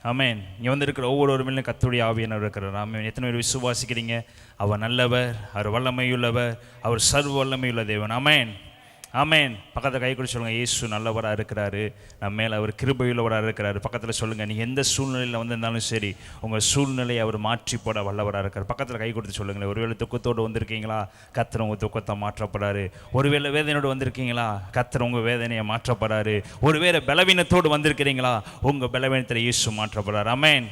ஆமேன். இங்கே வந்திருக்கிற ஒவ்வொரு மேலும் கர்த்தருடைய ஆவியானவர் இருக்கிறார். ஆமேன். எத்தனை பேர் விசுவாசிக்கிறீங்க? அவர் நல்லவர், அவர் வல்லமையுள்ளவர், அவர் சர்வ வல்லமையுள்ள தேவன். ஆமேன், ஆமேன். பக்கத்தில் கை கொடுத்து சொல்லுங்கள், இயேசு நல்லவராக இருக்கிறாரு, நம்ம மேலே அவர் கிருபையுள்ளவராக இருக்கிறாரு. பக்கத்தில் சொல்லுங்கள், நீங்கள் எந்த சூழ்நிலையில் வந்திருந்தாலும் சரி, உங்கள் சூழ்நிலையை அவர் மாற்றி போட வல்லவராக இருக்கார். பக்கத்தில் கை கொடுத்து சொல்லுங்களேன். ஒருவேளை துக்கத்தோடு வந்திருக்கீங்களா? கர்த்தர் உங்கள் துக்கத்தை மாற்றப்படாரு. ஒருவேளை வேதனையோடு வந்திருக்கீங்களா? கர்த்தர் உங்கள் வேதனையை மாற்றப்படாரு. ஒருவேளை பலவீனத்தோடு வந்திருக்கிறீங்களா? உங்கள் பலவீனத்தில் இயேசு மாற்றப்படார். ஆமேன்,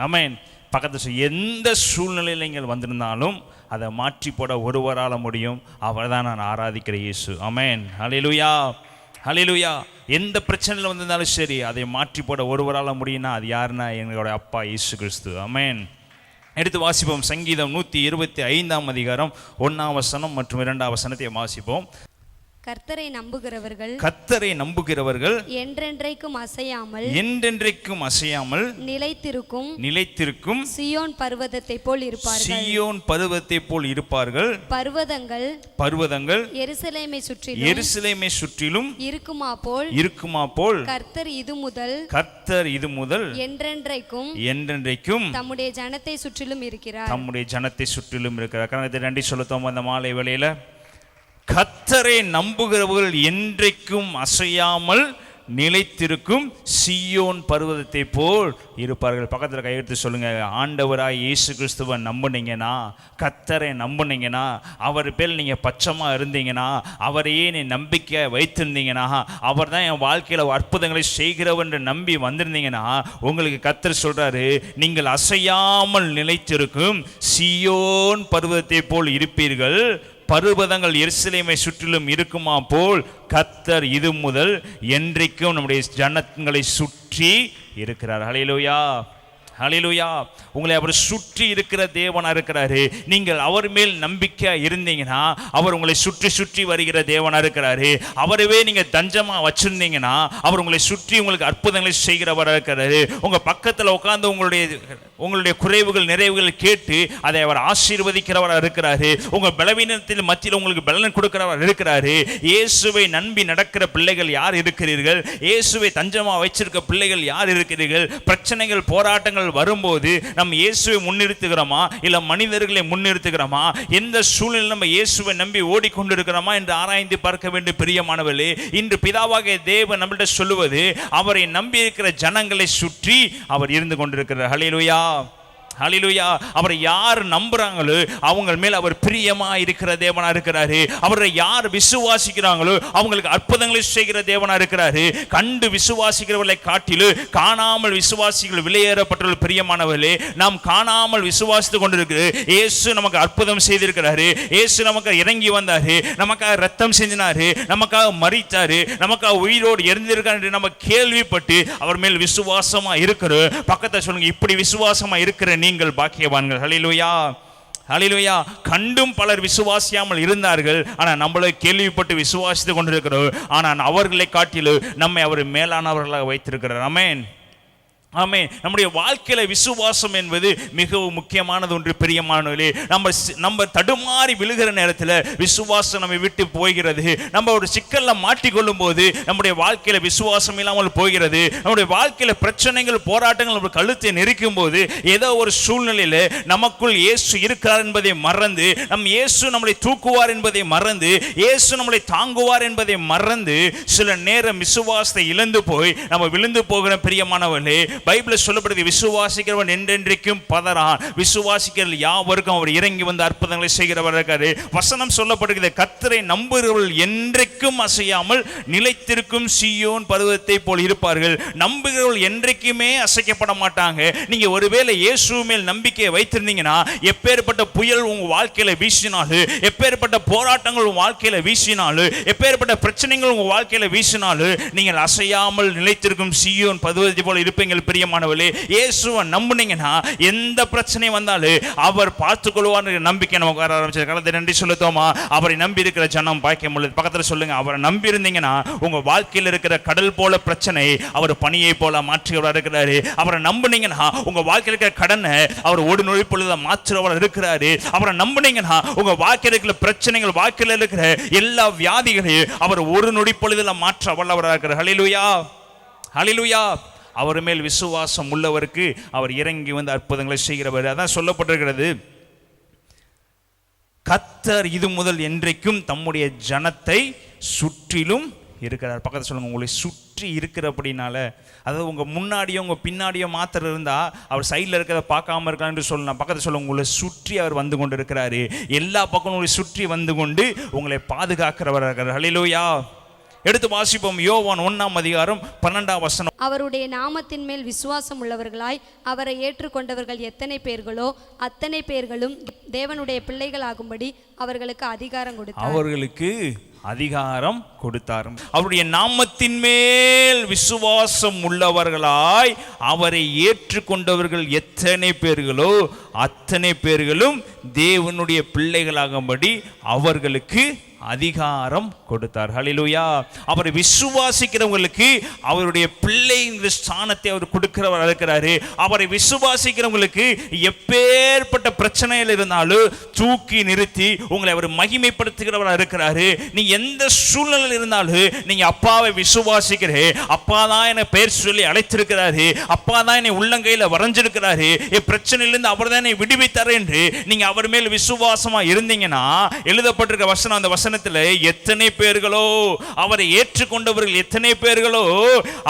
ஆமேன். பக்கத்தில் எந்த சூழ்நிலையில் நீங்கள் வந்திருந்தாலும் அதை மாற்றி போட ஒருவரால் முடியும். அவர் தான் நான் ஆராதிக்கிற இயேசு. ஆமேன், ஹல்லேலூயா, ஹல்லேலூயா. எந்த பிரச்சனையில் வந்திருந்தாலும் சரி, அதை மாற்றி போட ஒருவரால் முடியும்னா அது யாருன்னா எங்களோட அப்பா இயேசு கிறிஸ்து. ஆமேன். எடுத்து வாசிப்போம். சங்கீதம் 125 அதிகாரம் 1 வசனம் மற்றும் 2 வசனத்தை வாசிப்போம். கர்த்தரை நம்புகிறவர்கள், கர்த்தரை நம்புகிறவர்கள் என்றென்றைக்கும் அசையாமல், என்றென்றைக்கும் அசையாமல் நிலைத்திருக்கும், நிலைத்திருக்கும் சீயோன் பர்வதத்தை போல் இருப்பார்கள். சீயோன் பர்வதத்தை போல் இருப்பார்கள். பர்வதங்கள், பர்வதங்கள் எருசலேமை சுற்றிலும், எருசலேமை சுற்றிலும் இருக்குமா போல், இருக்குமா போல், கர்த்தர் இது முதல், கர்த்தர் இது முதல் என்றென்றைக்கும், என்றென்றைக்கும் தம்முடைய ஜனத்தை சுற்றிலும் இருக்கிறார். தம்முடைய ஜனத்தை சுற்றிலும் இருக்கிறார். கர்த்தரை நன்றி சொல்லுவோம். அந்த மாலை வேளையில கர்த்தரை நம்புகிறவர்கள் என்றைக்கும் அசையாமல் நிலைத்திருக்கும் சீயோன் பர்வதத்தை போல் இருப்பார்கள். பக்கத்தில் கையெழுத்து சொல்லுங்க. ஆண்டவராய் இயேசு கிறிஸ்துவை நம்புனீங்கன்னா, கர்த்தரை நம்புனீங்கன்னா, அவர் பேர் நீங்கள் பட்சமாக இருந்தீங்கன்னா, அவரையே நீ நம்பிக்கை வைத்திருந்தீங்கன்னா, அவர் தான் என் வாழ்க்கையில் அற்புதங்களை செய்கிறவர் என்று நம்பி வந்திருந்தீங்கன்னா, உங்களுக்கு கர்த்தர் சொல்றாரு, நீங்கள் அசையாமல் நிலைத்திருக்கும் சீயோன் பர்வதத்தை போல் இருப்பீர்கள். பர்வதங்கள் எருசலேமை சுற்றிலும் இருக்குமா போல் கர்த்தர் இது முதல் என்றைக்கும் நம்முடைய ஜனங்களை சுற்றி இருக்கிறார். ஹல்லேலூயா, ஹல்லேலூயா. உங்களை அவர் சுற்றி இருக்கிற தேவனா இருக்கிறாரு. நீங்கள் அவர் மேல் நம்பிக்கை இருந்தீங்கன்னா, அவர் உங்களை சுற்றி சுற்றி வருகிற தேவனா இருக்கிறாரு. அவரவே நீங்க தஞ்சமா வச்சிருந்தீங்கன்னா, அவர் உங்களை சுற்றி உங்களுக்கு அற்புதங்களை செய்கிறவராக இருக்கிறாரு. உங்க பக்கத்தில் உட்கார்ந்து உங்களுடைய குறைவுகள் நிறைவுகள் கேட்டு அதை அவர் ஆசீர்வதிக்கிறவராக இருக்கிறாரு. உங்க பலவீனத்தில் மத்தியில் உங்களுக்கு பலன் கொடுக்கிறவர் இருக்கிறாரு. இயேசுவை நம்பி நடக்கிற பிள்ளைகள் யார் இருக்கிறீர்கள்? இயேசுவை தஞ்சமா வச்சிருக்க பிள்ளைகள் யார் இருக்கிறீர்கள்? பிரச்சனைகள் போராட்டங்கள் வரும்போது நம்ம இயேசுவை முன்னிறுத்துகிறோமா இல்ல மனிதர்களை முன்னிறுத்துகிறோமா? எந்த சூழ்நிலையில் நம்ம இயேசுவை நம்பி ஓடிக்கொண்டிருக்கிறோமா என்று ஆராய்ந்து பார்க்க வேண்டும். பிரியமானவர்களே, இன்று பிதாவாகிய தேவன் நம்மிடம் சொல்லுவது, அவரை நம்பி இருக்கிற ஜனங்களை சுற்றி அவர் இருந்து கொண்டிருக்கிறார். ஹல்லேலூயா, ஹல்லேலூயா. அவரை யார் நம்புறாங்களோ அவங்க மேல் அவர் பிரியமா இருக்கிற தேவனா இருக்கிறாரு. அவரை யார் விசுவாசிக்கிறாங்களோ அவங்களுக்கு அற்புதங்களை செய்கிற தேவனா இருக்கிறாரு. கண்டு விசுவாசிக்கிறவர்களை காட்டிலும் காணாமல் விசுவாசிகள் விலையேறப்பட்டவர்கள். பிரியமானவர்களே, நாம் காணாமல் விசுவாசித்து கொண்டிருக்கிறது. இயேசு நமக்கு அற்புதம் செய்திருக்கிறாரு. இயேசு நமக்கு இறங்கி வந்தாரு, நமக்காக ரத்தம் செஞ்சினாரு, நமக்காக மரித்தாரு, நமக்காக உயிரோடு இருந்திருக்காரு என்று நம்ம கேள்விப்பட்டு அவர் மேல் விசுவாசமா இருக்கிறோம். பக்கத்தை சொல்லுங்க, இப்படி விசுவாசமா இருக்கிற நீங்கள் பாக்கியவான்கள். ஹல்லேலூயா, ஹல்லேலூயா. கண்டும் பலர் விசுவாசியாமல் இருந்தார்கள், ஆனால் நம்மளை கேள்விப்பட்டு விசுவாசித்து கொண்டிருக்கிறோம். ஆனால் அவர்களை காட்டிலும் நம்மை அவர் மேலானவர்களாக வைத்திருக்கிறார். ஆமென், ஆமென். நம்முடைய வாழ்க்கையில விசுவாசம் என்பது மிகவும் முக்கியமானது ஒன்று. பிரியமானவர்களே, நம்ம தடுமாறி விழுகிற நேரத்தில் விசுவாசம் நம்மை விட்டு போகிறது. நம்ம ஒரு சிக்கல்ல மாட்டிக்கொள்ளும் போது நம்முடைய வாழ்க்கையில விசுவாசம் இல்லாமல் போகிறது. நம்முடைய வாழ்க்கையில பிரச்சனைகள் போராட்டங்கள் நம்ம கழுத்தை நெரிக்கும் போது ஏதோ ஒரு சூழ்நிலையில நமக்குள் இயேசு இருக்கிறார் என்பதை மறந்து, நம் இயேசு நம்மளை தூக்குவார் என்பதை மறந்து, இயேசு நம்மளை தாங்குவார் என்பதை மறந்து சில நேரம் விசுவாசத்தை இழந்து போய் நம்ம விழுந்து போகிற. பிரியமானவர்களே, பைபிள் சொல்லப்படுது, விசுவாசிக்கிறவன் என்றென்றைக்கும் பதறான். விசுவாசிக்கிற யாவருக்கும் அவர் இறங்கி வந்து அற்புதங்களை செய்கிறவர் இருக்காரு. வசனம் சொல்லப்படுகிறது, கர்த்தரை நம்புகிறவர்கள் என்றைக்கும் அசையாமல் நிலைத்திருக்கும் சீயோன் பர்வதத்தை போல் இருப்பார்கள். நம்புகிறவர்கள் என்றைக்குமே அசைக்கப்பட மாட்டாங்க. நீங்க ஒருவேளை இயேசு மேல் நம்பிக்கையை வைத்திருந்தீங்கன்னா, எப்பேற்பட்ட புயல் உங்க வாழ்க்கையில வீசினாலும், எப்பேற்பட்ட போராட்டங்கள் உங்க வாழ்க்கையில வீசினாலும், எப்பேற்பட்ட பிரச்சனைகள் உங்க வாழ்க்கையில வீசினாலும், நீங்கள் அசையாமல் நிலைத்திருக்கும் சீயோன் பர்வதத்தை போல் இருப்பீங்கள். பிரியமானவர்களே, இயேசுவை நம்புனீங்கன்னா எந்த பிரச்சனை வந்தாலும் அவர் பார்த்துக் கொள்வார் நம்பிக்கை நமக்கு வர ஆரம்பிச்சது. கலந்து நன்றி சொல்லுத்தோமா. அவரை நம்பி இருக்கிற ஜனம் பாக்கியம் உள்ளது. பக்கத்தில் சொல்லுங்க, அவரை நம்பி இருந்தீங்கன்னா உங்க வாழ்க்கையில் இருக்கிற கடல் போல பிரச்சனை அவர் பனியை போல மாற்றுகிறவர் இருக்கிறாரு. அவரை நம்புனீங்கன்னா உங்க வாழ்க்கையில் இருக்கிற கடனை அவர் ஒரு நொடி பொழுது மாற்றுறவர் இருக்கிறாரு. அவரை நம்புனீங்கன்னா உங்க வாழ்க்கையில் இருக்கிற பிரச்சனைகள், வாழ்க்கையில் இருக்கிற எல்லா வியாதிகளையும் அவர் ஒரு நொடி பொழுதுல மாற்ற வல்லவராக இருக்கிறார். ஹல்லேலூயா, ஹல்லேலூயா. அவர் மேல் விசுவாசம் உள்ளவருக்கு அவர் இறங்கி வந்து அற்புதங்களை செய்கிறவர். அதான் சொல்லப்பட்டிருக்கிறது, கர்த்தர் இது முதல் என்றைக்கும் தம்முடைய ஜனத்தை சுற்றிலும் இருக்கிறார். பக்கத்தில் சொல்லுங்க, உங்களை சுற்றி இருக்கிறபடினால, அதாவது உங்கள் முன்னாடியோ உங்கள் பின்னாடியோ மாத்திரம் இருந்தால் அவர் சைடில் இருக்கிறத பார்க்காம இருக்கான்னு சொல்லலாம். பக்கத்தில் சொல்லுங்க, உங்களை சுற்றி அவர் வந்து கொண்டு இருக்கிறாரு. எல்லா பக்கமும் உங்களை சுற்றி வந்து கொண்டு உங்களை பாதுகாக்கிறவர் இருக்கிறார். ஹல்லேலூயா. எடுத்து வாசிப்போம். யோவான் 1:12. அவருடைய நாமத்தின் மேல் விசுவாசம் உள்ளவர்களாய் அவரை ஏற்றுக்கொண்டவர்கள் எத்தனை பேர்களோ அத்தனை பேர்களும் தேவனுடைய பிள்ளைகள் ஆகும்படி அவர்களுக்கு அதிகாரம் கொடுத்தார். அவர்களுக்கு அதிகாரம் கொடுத்தார். அவருடைய நாமத்தின் மேல் விசுவாசம் உள்ளவர்களாய் அவரை ஏற்றுக்கொண்டவர்கள் எத்தனை பேர்களோ அத்தனை பேர்களும் தேவனுடைய பிள்ளைகளாகும்படி அவர்களுக்கு அதிகாரம் கொடுத்தார். ஹல்லேலூயா. அவரை விசுவாசிக்கிறவங்களுக்கு அவருடைய பிள்ளைங்கிற ஸ்தானத்தை அவர் கொடுக்கிறவர் இருக்கிறாரு. அவரை விசுவாசிக்கிறவங்களுக்கு எப்பேற்பட்ட பிரச்சனையில் இருந்தாலும் தூக்கி நிறுத்தி உங்களை அவர் மகிமைப்படுத்துகிறவராக இருக்கிறாரு. நீ எந்த சூழ்நிலையில் இருந்தாலும் நீங்க அப்பாவை விசுவாசிக்கிறே, அப்பா தான் என்னை பெயர் சொல்லி அழைத்திருக்கிறாரு, அப்பா தான் என்னை உள்ளங்கையில் வரைஞ்சிருக்கிறாரு, என் பிரச்சனையிலிருந்து அவர் தான் என்னை விடுவித்தார் என்று நீங்க அவர் மேல் விசுவாசமா இருந்தீங்கன்னா, எழுதப்பட்டிருக்க வசனம், அந்த வசனத்தில் எத்தனை பேர்களோ அவரை ஏற்றுக்கொண்டவர்கள் எத்தனை பேர்களோ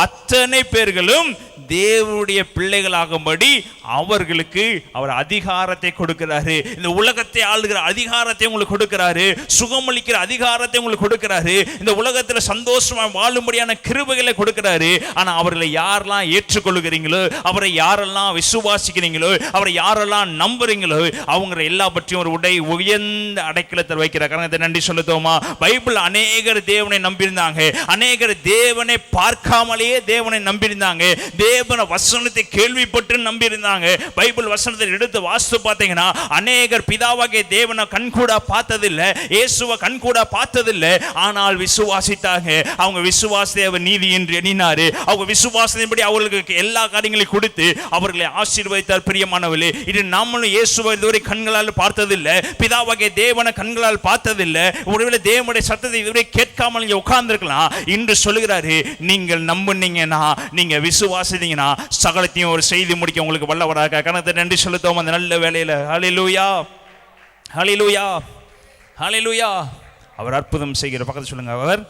அத்தனை பேர்களும் தேவனுடைய பிள்ளைகளாகும்படி அவர்களுக்கு அவர் அதிகாரத்தை கொடுக்கிறாரு. இந்த உலகத்தை ஆளுகிற அதிகாரத்தை உங்களுக்கு கொடுக்கிறாரு. சுகமளிக்கிற அதிகாரத்தை உங்களுக்கு கொடுக்கிறாரு. இந்த உலகத்தில் சந்தோஷமா வாழும்படியான கிருபைகளை கொடுக்கிறாரு. ஆனா அவர்களை யாரெல்லாம் ஏற்றுக்கொள்கிறீங்களோ, அவரை யாரெல்லாம் விசுவாசிக்கிறீங்களோ, அவரை யாரெல்லாம் நம்புறீங்களோ, அவங்க எல்லா பற்றியும் ஒரு உயர்ந்த அடைக்கலத்தில் வைக்கிறார். காரணத்தை நன்றி சொல்லுதோமா? பைபிள் அநேகர் தேவனை நம்பியிருந்தாங்க, அநேகர் தேவனை பார்க்காமலேயே தேவனை நம்பியிருந்தாங்க, தேவன வசனத்தை கேள்விப்பட்டு நம்பியிருந்தாங்க. பைபிள் வசனத்தை எடுத்து வாசித்து பார்த்தீங்கன்னா அநேகர் பிதாவாகிய தேவனை கண்கூடா பார்த்ததில்லை, இயேசுவை கண்கூடா பார்த்ததில்லை, ஆனால் விசுவாசித்தாங்க. அவங்க விசுவாசத்தை அவர் நீதி என்று எண்ணினாரு. அவங்க விசுவாசத்தின்படி அவர்களுக்கு எல்லா காரியங்களையும் கொடுத்து அவர்களை ஆசீர்வதித்தார். பிரியமானவர்களே, இது நாமளும் இயேசுவை இதுவரை கண்களால் பார்த்ததில்லை, பிதாவாகிய தேவனை கண்களால் பார்த்ததில்லை, ஒருவேளை தேவனுடைய சத்தத்தை இதுவரை கேட்காமல் நீங்க உட்கார்ந்துருக்கலாம். இன்று சொல்லுகிறாரு, நீங்கள் நம்புனீங்கன்னா, நீங்க விசுவாசித்தீங்கன்னா சகலத்தையும் ஒரு செய்தி முடிக்க உங்களுக்கு வல்லவராக. கணத்தை நன்றி செலுத்துவோம் அந்த நல்ல வேளையில. ஹல்லேலூயா, ஹல்லேலூயா, ஹல்லேலூயா. அவர் அற்புதம் செய்கிறவர். பக்கத்தில் சொல்லுங்க, அவர்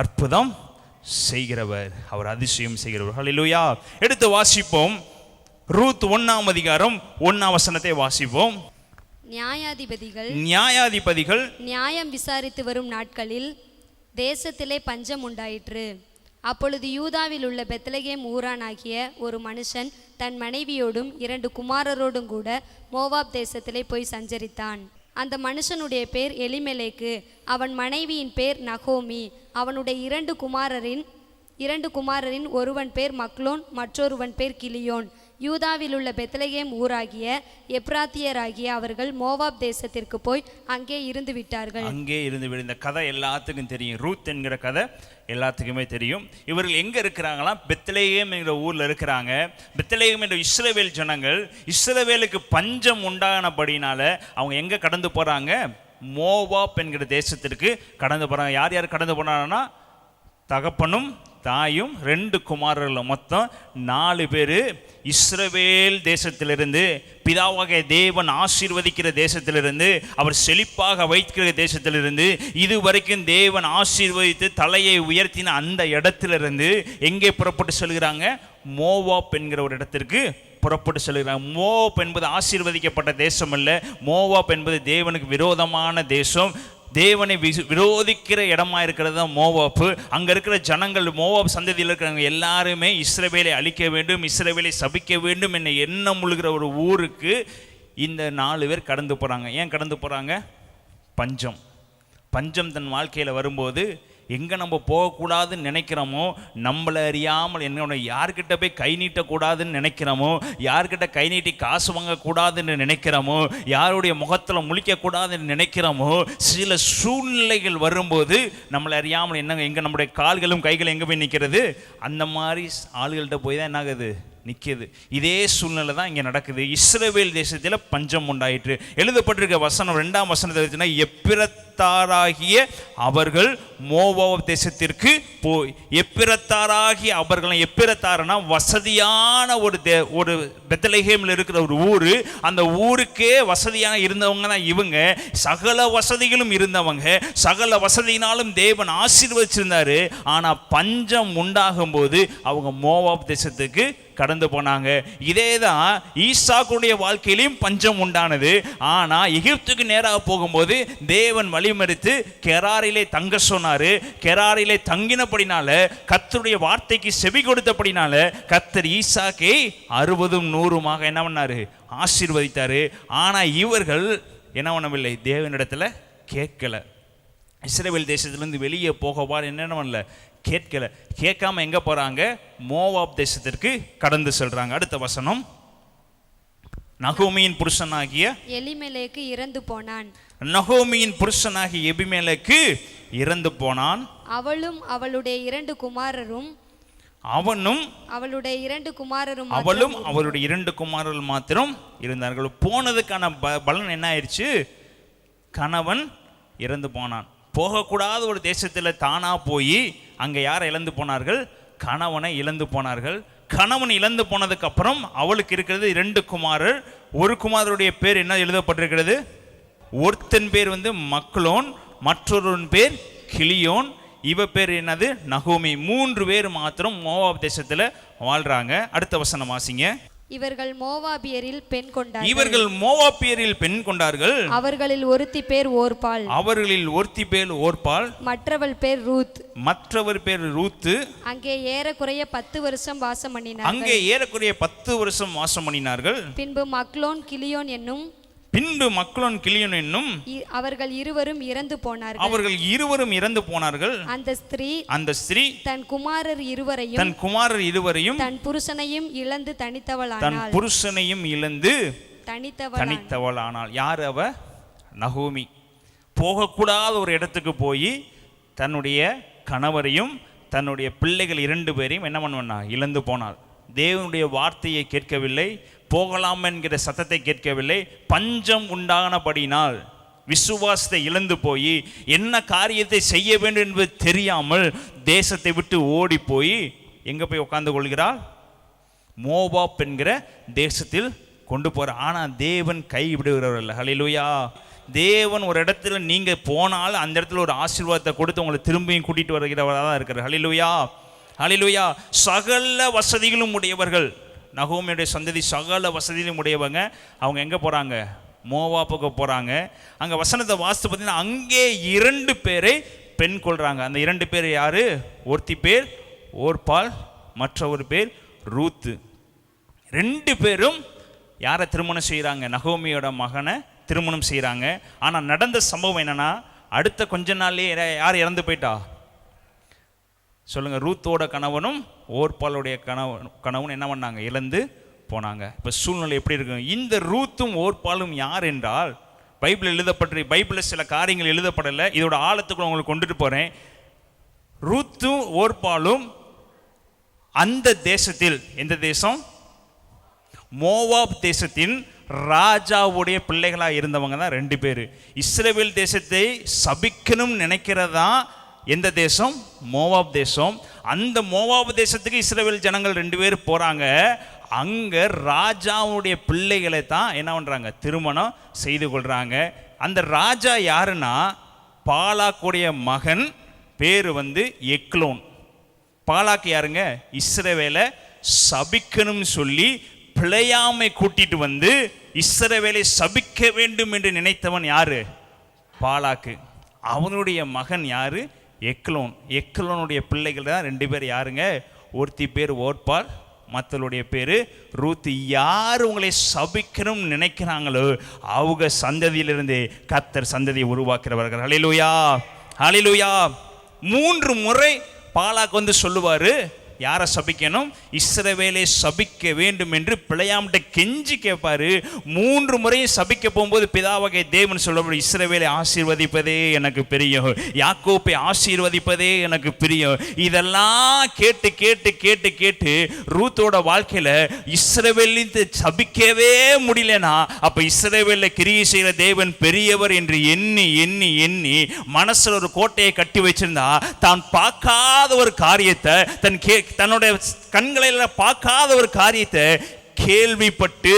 அற்புதம் செய்கிறவர், அவர் அதிசயம் செய்கிறவர். ஹல்லேலூயா. எடுத்து வாசிப்போம். ரூத் 1:1 வாசிப்போம். நியாயாதிபதிகள் நியாயம் விசாரித்து வரும் நாட்களில் தேசத்திலே பஞ்சம் உண்டாயிற்று. அப்பொழுது யூதாவில் உள்ள பெத்லகேம் ஊரானாகிய ஒரு மனுஷன் தன் மனைவியோடும் 2 குமாரரோடும் கூட மோவாப் தேசத்திலே போய் சஞ்சரித்தான். அந்த மனுஷனுடைய பேர் எலிமெலேக்கு, அவன் மனைவியின் பேர் நகோமி. அவனுடைய 2 குமாரரின் ஒருவன் பேர் மக்லோன், மற்றொருவன் பேர் கிலியோன். யூதாவில் உள்ள பெத்லகேம் ஊராகிய எப்ராத்தியராகிய அவர்கள் மோவாப் தேசத்திற்கு போய் அங்கே இருந்து விட்டார்கள். இந்த கதை எல்லாத்துக்கும் தெரியும். ரூத் என்கிற கதை எல்லாத்துக்குமே தெரியும். இவர்கள் எங்க இருக்கிறாங்களா? பெத்லகேம் என்கிற ஊர்ல இருக்கிறாங்க. பெத்லகேம் என்ற இஸ்ரவேல் ஜனங்கள், இஸ்ரவேலுக்கு பஞ்சம் உண்டானபடினால அவங்க எங்க கடந்து போறாங்க? மோவாப் என்கிற தேசத்திற்கு கடந்து போறாங்க. யார் யார் கடந்து போனாங்கன்னா, தகப்பனும் தாயும் 2 குமாரர்களும், மொத்தம் 4 பேர் இஸ்ரவேல் தேசத்திலிருந்து, பிதாவாகிய தேவன் ஆசீர்வதிக்கிற தேசத்திலிருந்து, அவர் செழிப்பாக வைக்கிற தேசத்திலிருந்து, இதுவரைக்கும் தேவன் ஆசீர்வதித்து தலையை உயர்த்தின அந்த இடத்திலிருந்து எங்கே புறப்பட்டு செல்கிறாங்க? மோவாப் என்கிற ஒரு இடத்திற்கு புறப்பட்டு செல்கிறாங்க. மோவாப் என்பது ஆசீர்வதிக்கப்பட்ட தேசம் அல்ல. மோவாப் என்பது தேவனுக்கு விரோதமான தேசம், தேவனை விரோதிக்கிற இடமா இருக்கிறது தான் மோவாப்பு. அங்கே இருக்கிற ஜனங்கள், மோவாப் சந்ததியில் இருக்கிறவங்க எல்லாருமே இஸ்ரவேலை அழிக்க வேண்டும், இஸ்ரவேலை சபிக்க வேண்டும் என்ன எண்ணம் உழுகிற ஒரு ஊருக்கு இந்த 4 பேர் கடந்து போகிறாங்க. ஏன் கடந்து போகிறாங்க? பஞ்சம் தன் வாழ்க்கையில் வரும்போது எங்கே நம்ம போகக்கூடாதுன்னு நினைக்கிறோமோ, நம்மளை அறியாமல் என்ன யார்கிட்ட போய் கை நீட்டக்கூடாதுன்னு நினைக்கிறோமோ, யார்கிட்ட கை நீட்டி காசு வாங்கக்கூடாதுன்னு நினைக்கிறோமோ, யாருடைய முகத்தில் முழிக்கக்கூடாதுன்னு நினைக்கிறோமோ, சில சூழ்நிலைகள் வரும்போது நம்மளை அறியாமல் எங்கே நம்முடைய கால்களும் கைகளும் எங்கே போய் நிற்கிறது? அந்த மாதிரி ஆளுகள்கிட்ட போய் தான் என்ன ஆகுது? நிற்கிது. இதே சூழ்நிலை தான் இங்கே நடக்குது. இஸ்ரவேல் தேசத்தில் பஞ்சம் உண்டாயிற்று. எழுதப்பட்டிருக்க வசனம் 2ஆம் வசனத்தில் எப்பிரத்த எப்பிரத்தாராகிய அவர்கள் மோவாப் தேசத்திற்கு போய், எப்பிரத்தாராகிய அவர்கள், எப்பிரத்தாரனா வசதியான ஒரு பெத்லகேமில் இருக்கிற ஒரு ஊர், அந்த ஊருக்கே வசதியாக இருந்தவங்க தான் இவங்க. சகல வசதிகளும் இருந்தவங்க, சகல வசதியினாலும் தேவன் ஆசீர்வதிச்சிருந்தாரு. ஆனா பஞ்சம் உண்டாகும் போது அவங்க மோவாப் தேசத்துக்கு கடந்து போனாங்க. இதே தான் ஈசாக்குடைய வாழ்க்கையிலும் பஞ்சம் உண்டானது. ஆனா எகிப்துக்கு நேராக போகும்போது தேவன் வழிமறித்து கெராரிலே தங்க சொன்னாரு. கெராரிலே தங்கினபடினால, கர்த்தருடைய வார்த்தைக்கு செவி கொடுத்தபடினால கர்த்தர் ஈசாக்கை 60-100 என்ன பண்ணாரு? ஆசீர்வதித்தாரு. ஆனா இவர்கள் என்ன பண்ணவில்லை? தேவனிடத்துல கேட்கல. இஸ்ரவேல் தேசத்திலிருந்து வெளியே போகவார் என்ன பண்ணல? கேட்கல. கேட்காம எங்க போறாங்க? மோவாப் தேசத்திற்கு கடந்து செல்றாங்க. அடுத்த வசனம், நகோமியின் புருஷனாகிய எலிமெலேக்கு இறந்து போனான். நகோமியின் புருஷனாகிய எபிமெலேக்கு இறந்து போனான். அவளும் அவளுடைய 2 குமாரரும் அவனும் அவளுடைய 2 குமாரரும் அவளும் அவளுடைய 2 குமாரர்கள் மாத்திரம் இருந்தார்கள். போனதுக்கான பலன் என்ன ஆயிடுச்சு? கணவன் இறந்து போனான். போகக்கூடாத ஒரு தேசத்தில் தானா போய் அங்கே யாரை இழந்து போனார்கள்? கணவனை இழந்து போனார்கள். கணவன் இழந்து போனதுக்கு அப்புறம் அவளுக்கு இருக்கிறது 2 குமாரர். ஒரு குமாரருடைய பேர் என்ன எழுதப்பட்டிருக்கிறது? ஒருத்தன் பேர் மக்லோன், மற்றொரு பேர் கிளியோன், இவ பேர் என்னது? நகோமி. 3 பேர் மாத்திரம் மோவாப் தேசத்தில் வாழ்றாங்க. அடுத்த வசனம் வாசிங்க. இவர்கள் மோவாபியரில் பெண் கொண்டார்கள். இவர்கள் மோவாபியரில் பெண் கொண்டார்கள். அவர்களில் ஒருத்தி பேர் ஓர்பாள். அவர்களில் ஒருத்தி பேர் ஓர்பாள். மற்றவள் பேர் ரூத். மற்றவர் பேர் ரூத்து. அங்கே ஏறக்குறைய 10 வருஷம் வாசம் பண்ணினார்கள். அங்கே ஏறக்குறைய 10 வருஷம் வாசம் பண்ணினார்கள். பின்பு மக்லோன் கிளியோன் என்னும் அவர்கள் இருவரும் இறந்து போனார்கள். அந்த ஸ்திரீ தன் குமாரர் இருவரையும் தன் புருஷனையும் இழந்து தனித்தவளானாள். யார் அவ? நகோமி. போகக்கூடாத ஒரு இடத்துக்கு போய் தன்னுடைய கணவரையும் தன்னுடைய பிள்ளைகள் 2 பேரையும் என்ன பண்ணா? இழந்து போனாள். தேவனுடைய வார்த்தையை கேட்கவில்லை, போகலாம் என்கிற சத்தத்தை கேட்கவில்லை. பஞ்சம் உண்டானபடினால் விசுவாசத்தை இழந்து போய் என்ன காரியத்தை செய்ய வேண்டும் என்பது தெரியாமல் தேசத்தை விட்டு ஓடி போய் எங்க போய் உட்கார்ந்து கொள்கிறாள்? மோவாப் என்கிற தேசத்தில் கொண்டு போற. ஆனா தேவன் கை விடுகிறவர். ஹல்லேலூயா. தேவன் ஒரு இடத்துல நீங்க போனால் அந்த இடத்துல ஒரு ஆசீர்வாதத்தை கொடுத்து உங்களை திரும்பியும் கூட்டிட்டு வருகிறவராக தான் இருக்கிறார். ஹல்லேலூயா, ஹல்லேலூயா. சகல வசதிகளும் உடையவர்கள். நகோமியுடைய சந்ததி சகல வசதியிலும் உடையவங்க. அவங்க எங்கே போகிறாங்க? மோவாப்புக்கு போகிறாங்க. அங்கே வசனத்தை வாசித்து பார்த்தீங்கன்னா அங்கே 2 பேரை பெண் கொள்கிறாங்க. அந்த 2 பேர் யார்? ஒருத்தி பேர் ஓர்பாள், மற்றொரு பேர் ரூத்து. 2 பேரும் யாரை திருமணம் செய்கிறாங்க? நகோமியோட மகனை திருமணம் செய்கிறாங்க. ஆனால் நடந்த சம்பவம் என்னன்னா, அடுத்த கொஞ்ச நாள்லேயே யார் இறந்து போயிட்டா? சொல்லுங்க. ரூத்தோட கணவனும் ஓர்பாளுடைய கணவன் என்ன பண்ணாங்க? இழந்து போனாங்க. இப்போ சூழ்நிலை எப்படி இருக்கு? இந்த ரூத்தும் ஓர்பாலும் யார் என்றால், பைபிளில் சில காரியங்கள் எழுதப்படலை. இதோட ஆழத்துக்குள்ள உங்களுக்கு கொண்டுட்டு போறேன். ரூத்தும் ஓர்பாலும் அந்த தேசத்தில், எந்த தேசம்? மோவாப் தேசத்தின் ராஜாவுடைய பிள்ளைகளாக இருந்தவங்க தான் 2 பேர். இஸ்ரவேல் தேசத்தை சபிக்கணும் நினைக்கிறதா எந்த தேசம்? மோவாப் தேசம். அந்த மோவாப் தேசத்துக்கு இஸ்ரவேல் ஜனங்கள் 2 பேர் போறாங்க. அங்க ராஜாவுடைய பிள்ளைகளை தான் என்ன பண்றாங்க? திருமணம் செய்து கொள்றாங்க. அந்த ராஜா யாருன்னா, பாலாக்குடைய மகன் பேரு எக்லோன். பாலாக்கு யாருங்க? இஸ்ரவேலை சபிக்கணும் சொல்லி பிழையாமை கூட்டிட்டு இஸ்ரவேலை சபிக்க வேண்டும் என்று நினைத்தவன் யாரு? பாலாக்கு. அவனுடைய மகன் யாரு? எக்லோன். எக்லோனுடைய பிள்ளைகள் தான் 2 பேர் யாருங்க? ஒருத்தி பேர் ஓர்பாள், மற்றவருடைய பேர் ரூத்து. யார் உங்களை சபிக்கணும் நினைக்கிறாங்களோ அவங்க சந்ததியிலிருந்து கர்த்தர் சந்ததியை உருவாக்குறவர்கள். ஹல்லேலூயா, ஹல்லேலூயா. 3 முறை பாலாக்கு சொல்லுவாரு, யாரை சபிக்கணும்? இஸ்ரவேலை சபிக்க வேண்டும் என்று பிழையாம்கிட்ட கெஞ்சி கேட்பாரு. 3 முறையும் சபிக்க போகும்போது பிதாவாகிய தேவன் சொல்லும்போது இஸ்ரவேலை ஆசீர்வதிப்பதே எனக்கு பிரியம், யாக்கோப்பை ஆசீர்வதிப்பதே எனக்கு பிரியம். இதெல்லாம் கேட்டு கேட்டு கேட்டு கேட்டு ரூத்தோட வாழ்க்கையில இஸ்ரவேலின் சபிக்கவே முடியலனா, அப்ப இஸ்ரவேல்ல கிரியை செய்கிற தேவன் பெரியவர் என்று எண்ணி எண்ணி எண்ணி மனசுல ஒரு கோட்டையை கட்டி வச்சிருந்தா, தான் பார்க்காத ஒரு காரியத்தை, தன்னுடைய கண்களில் பார்க்காத ஒரு காரியத்தை கேள்விப்பட்டு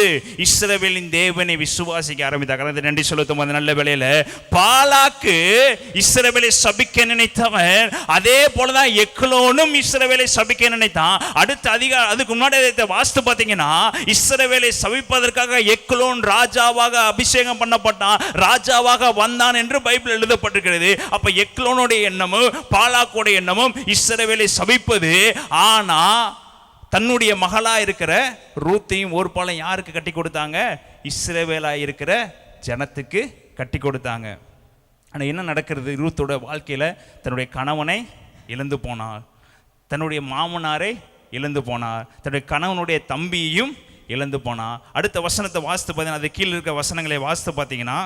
இஸ்ரவேலின் தேவனை விசுவாசிக்க ஆரம்பித்தார். நன்றி செலுத்தும் அந்த நல்ல வேளையில பாலாக்கு இஸ்ரவேலை சபிக்க நினைத்தவன், அதே போலதான் எக்லோனும் இஸ்ரவேலை சபிக்க நினைத்தான். அதுக்கு முன்னாடி வாஸ்து பார்த்தீங்கன்னா, இஸ்ரவேலை சபிப்பதற்காக எக்லோன் ராஜாவாக அபிஷேகம் பண்ணப்பட்டான், ராஜாவாக வந்தான் என்று பைபிள் எழுதப்பட்டிருக்கிறது. அப்ப எக்லோனுடைய எண்ணமும் பாலாக்குடைய எண்ணமும் இஸ்ரவேலை சபிப்பது. ஆனா தன்னுடைய மகளா இருக்கிற ரூத்தையும் ஓர்பாலையும் யாருக்கு கட்டி கொடுத்தாங்க? இஸ்ரவேலா இருக்கிற ஜனத்துக்கு கட்டி கொடுத்தாங்க. ஆனால் என்ன நடக்கிறது? ரூத்தோட வாழ்க்கையில் தன்னுடைய கணவனை இழந்து போனார், தன்னுடைய மாமனாரை இழந்து போனார், தன்னுடைய கணவனுடைய தம்பியையும் இழந்து போனார். அடுத்த வசனத்தை வாசித்து பார்த்தீங்கன்னா, அது கீழே இருக்க வசனங்களை வாசித்து பார்த்தீங்கன்னா,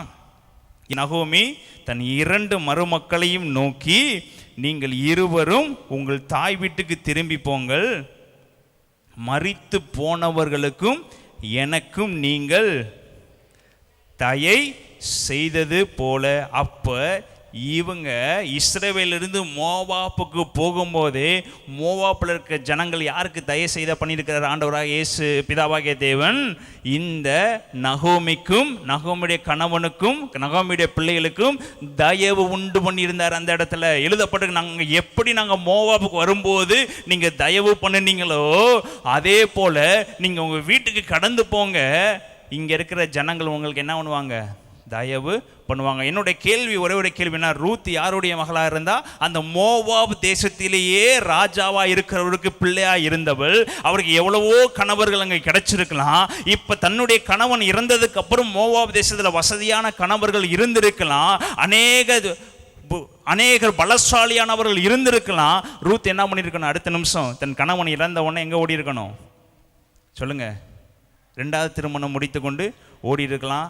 நகோமி தன் 2 மருமக்களையும் நோக்கி, நீங்கள் இருவரும் உங்கள் தாய் வீட்டுக்கு திரும்பி போங்கள், மரித்து போனவர்களுக்கும் எனக்கும் நீங்கள் தயை செய்தது போல. அப்ப இவங்க இஸ்ரவேலிருந்து மோவாப்புக்கு போகும்போதே மோவாப்பில் இருக்க ஜனங்கள் யாருக்கு தயை செய்த பண்ணியிருக்கிறார்? ஆண்டவராக இயேசு பிதாவாகிய தேவன் இந்த நகோமிக்கும் நகோமியுடைய கணவனுக்கும் நகோமியுடைய பிள்ளைகளுக்கும் தயவு உண்டு பண்ணியிருந்தார். அந்த இடத்துல எழுதப்பட்டு, நாங்கள் எப்படி நாங்கள் மோவாப்புக்கு வரும்போது நீங்கள் தயவு பண்ணினீங்களோ அதே போல் நீங்கள் உங்கள் வீட்டுக்கு கடந்து போங்க, இங்கே இருக்கிற ஜனங்கள் உங்களுக்கு என்ன பண்ணுவாங்க? தயவு பண்ணுவாங்க. என்னுடைய கேள்வி, ஒரே ஒரு கேள்வினா, ரூத் யாருடைய மகளாக இருந்தா? அந்த மோவாப் தேசத்திலேயே ராஜாவா இருக்கிறவருக்கு பிள்ளையா இருந்தவள். அவருக்கு எவ்வளவோ கணவர்கள் அங்கே கிடைச்சிருக்கலாம். இப்ப தன்னுடைய கணவன் இறந்ததுக்கு அப்புறம் மோவாப் தேசத்துல வசதியான கணவர்கள் இருந்திருக்கலாம், அநேகர் பலசாலியானவர்கள் இருந்திருக்கலாம். ரூத் என்ன பண்ணியிருக்கணும்? அடுத்த நிமிஷம் தன் கணவன் இறந்த உடனே எங்க ஓடி இருக்கணும்? சொல்லுங்க. 2வது திருமணம் முடித்து கொண்டு ஓடி இருக்கலாம்.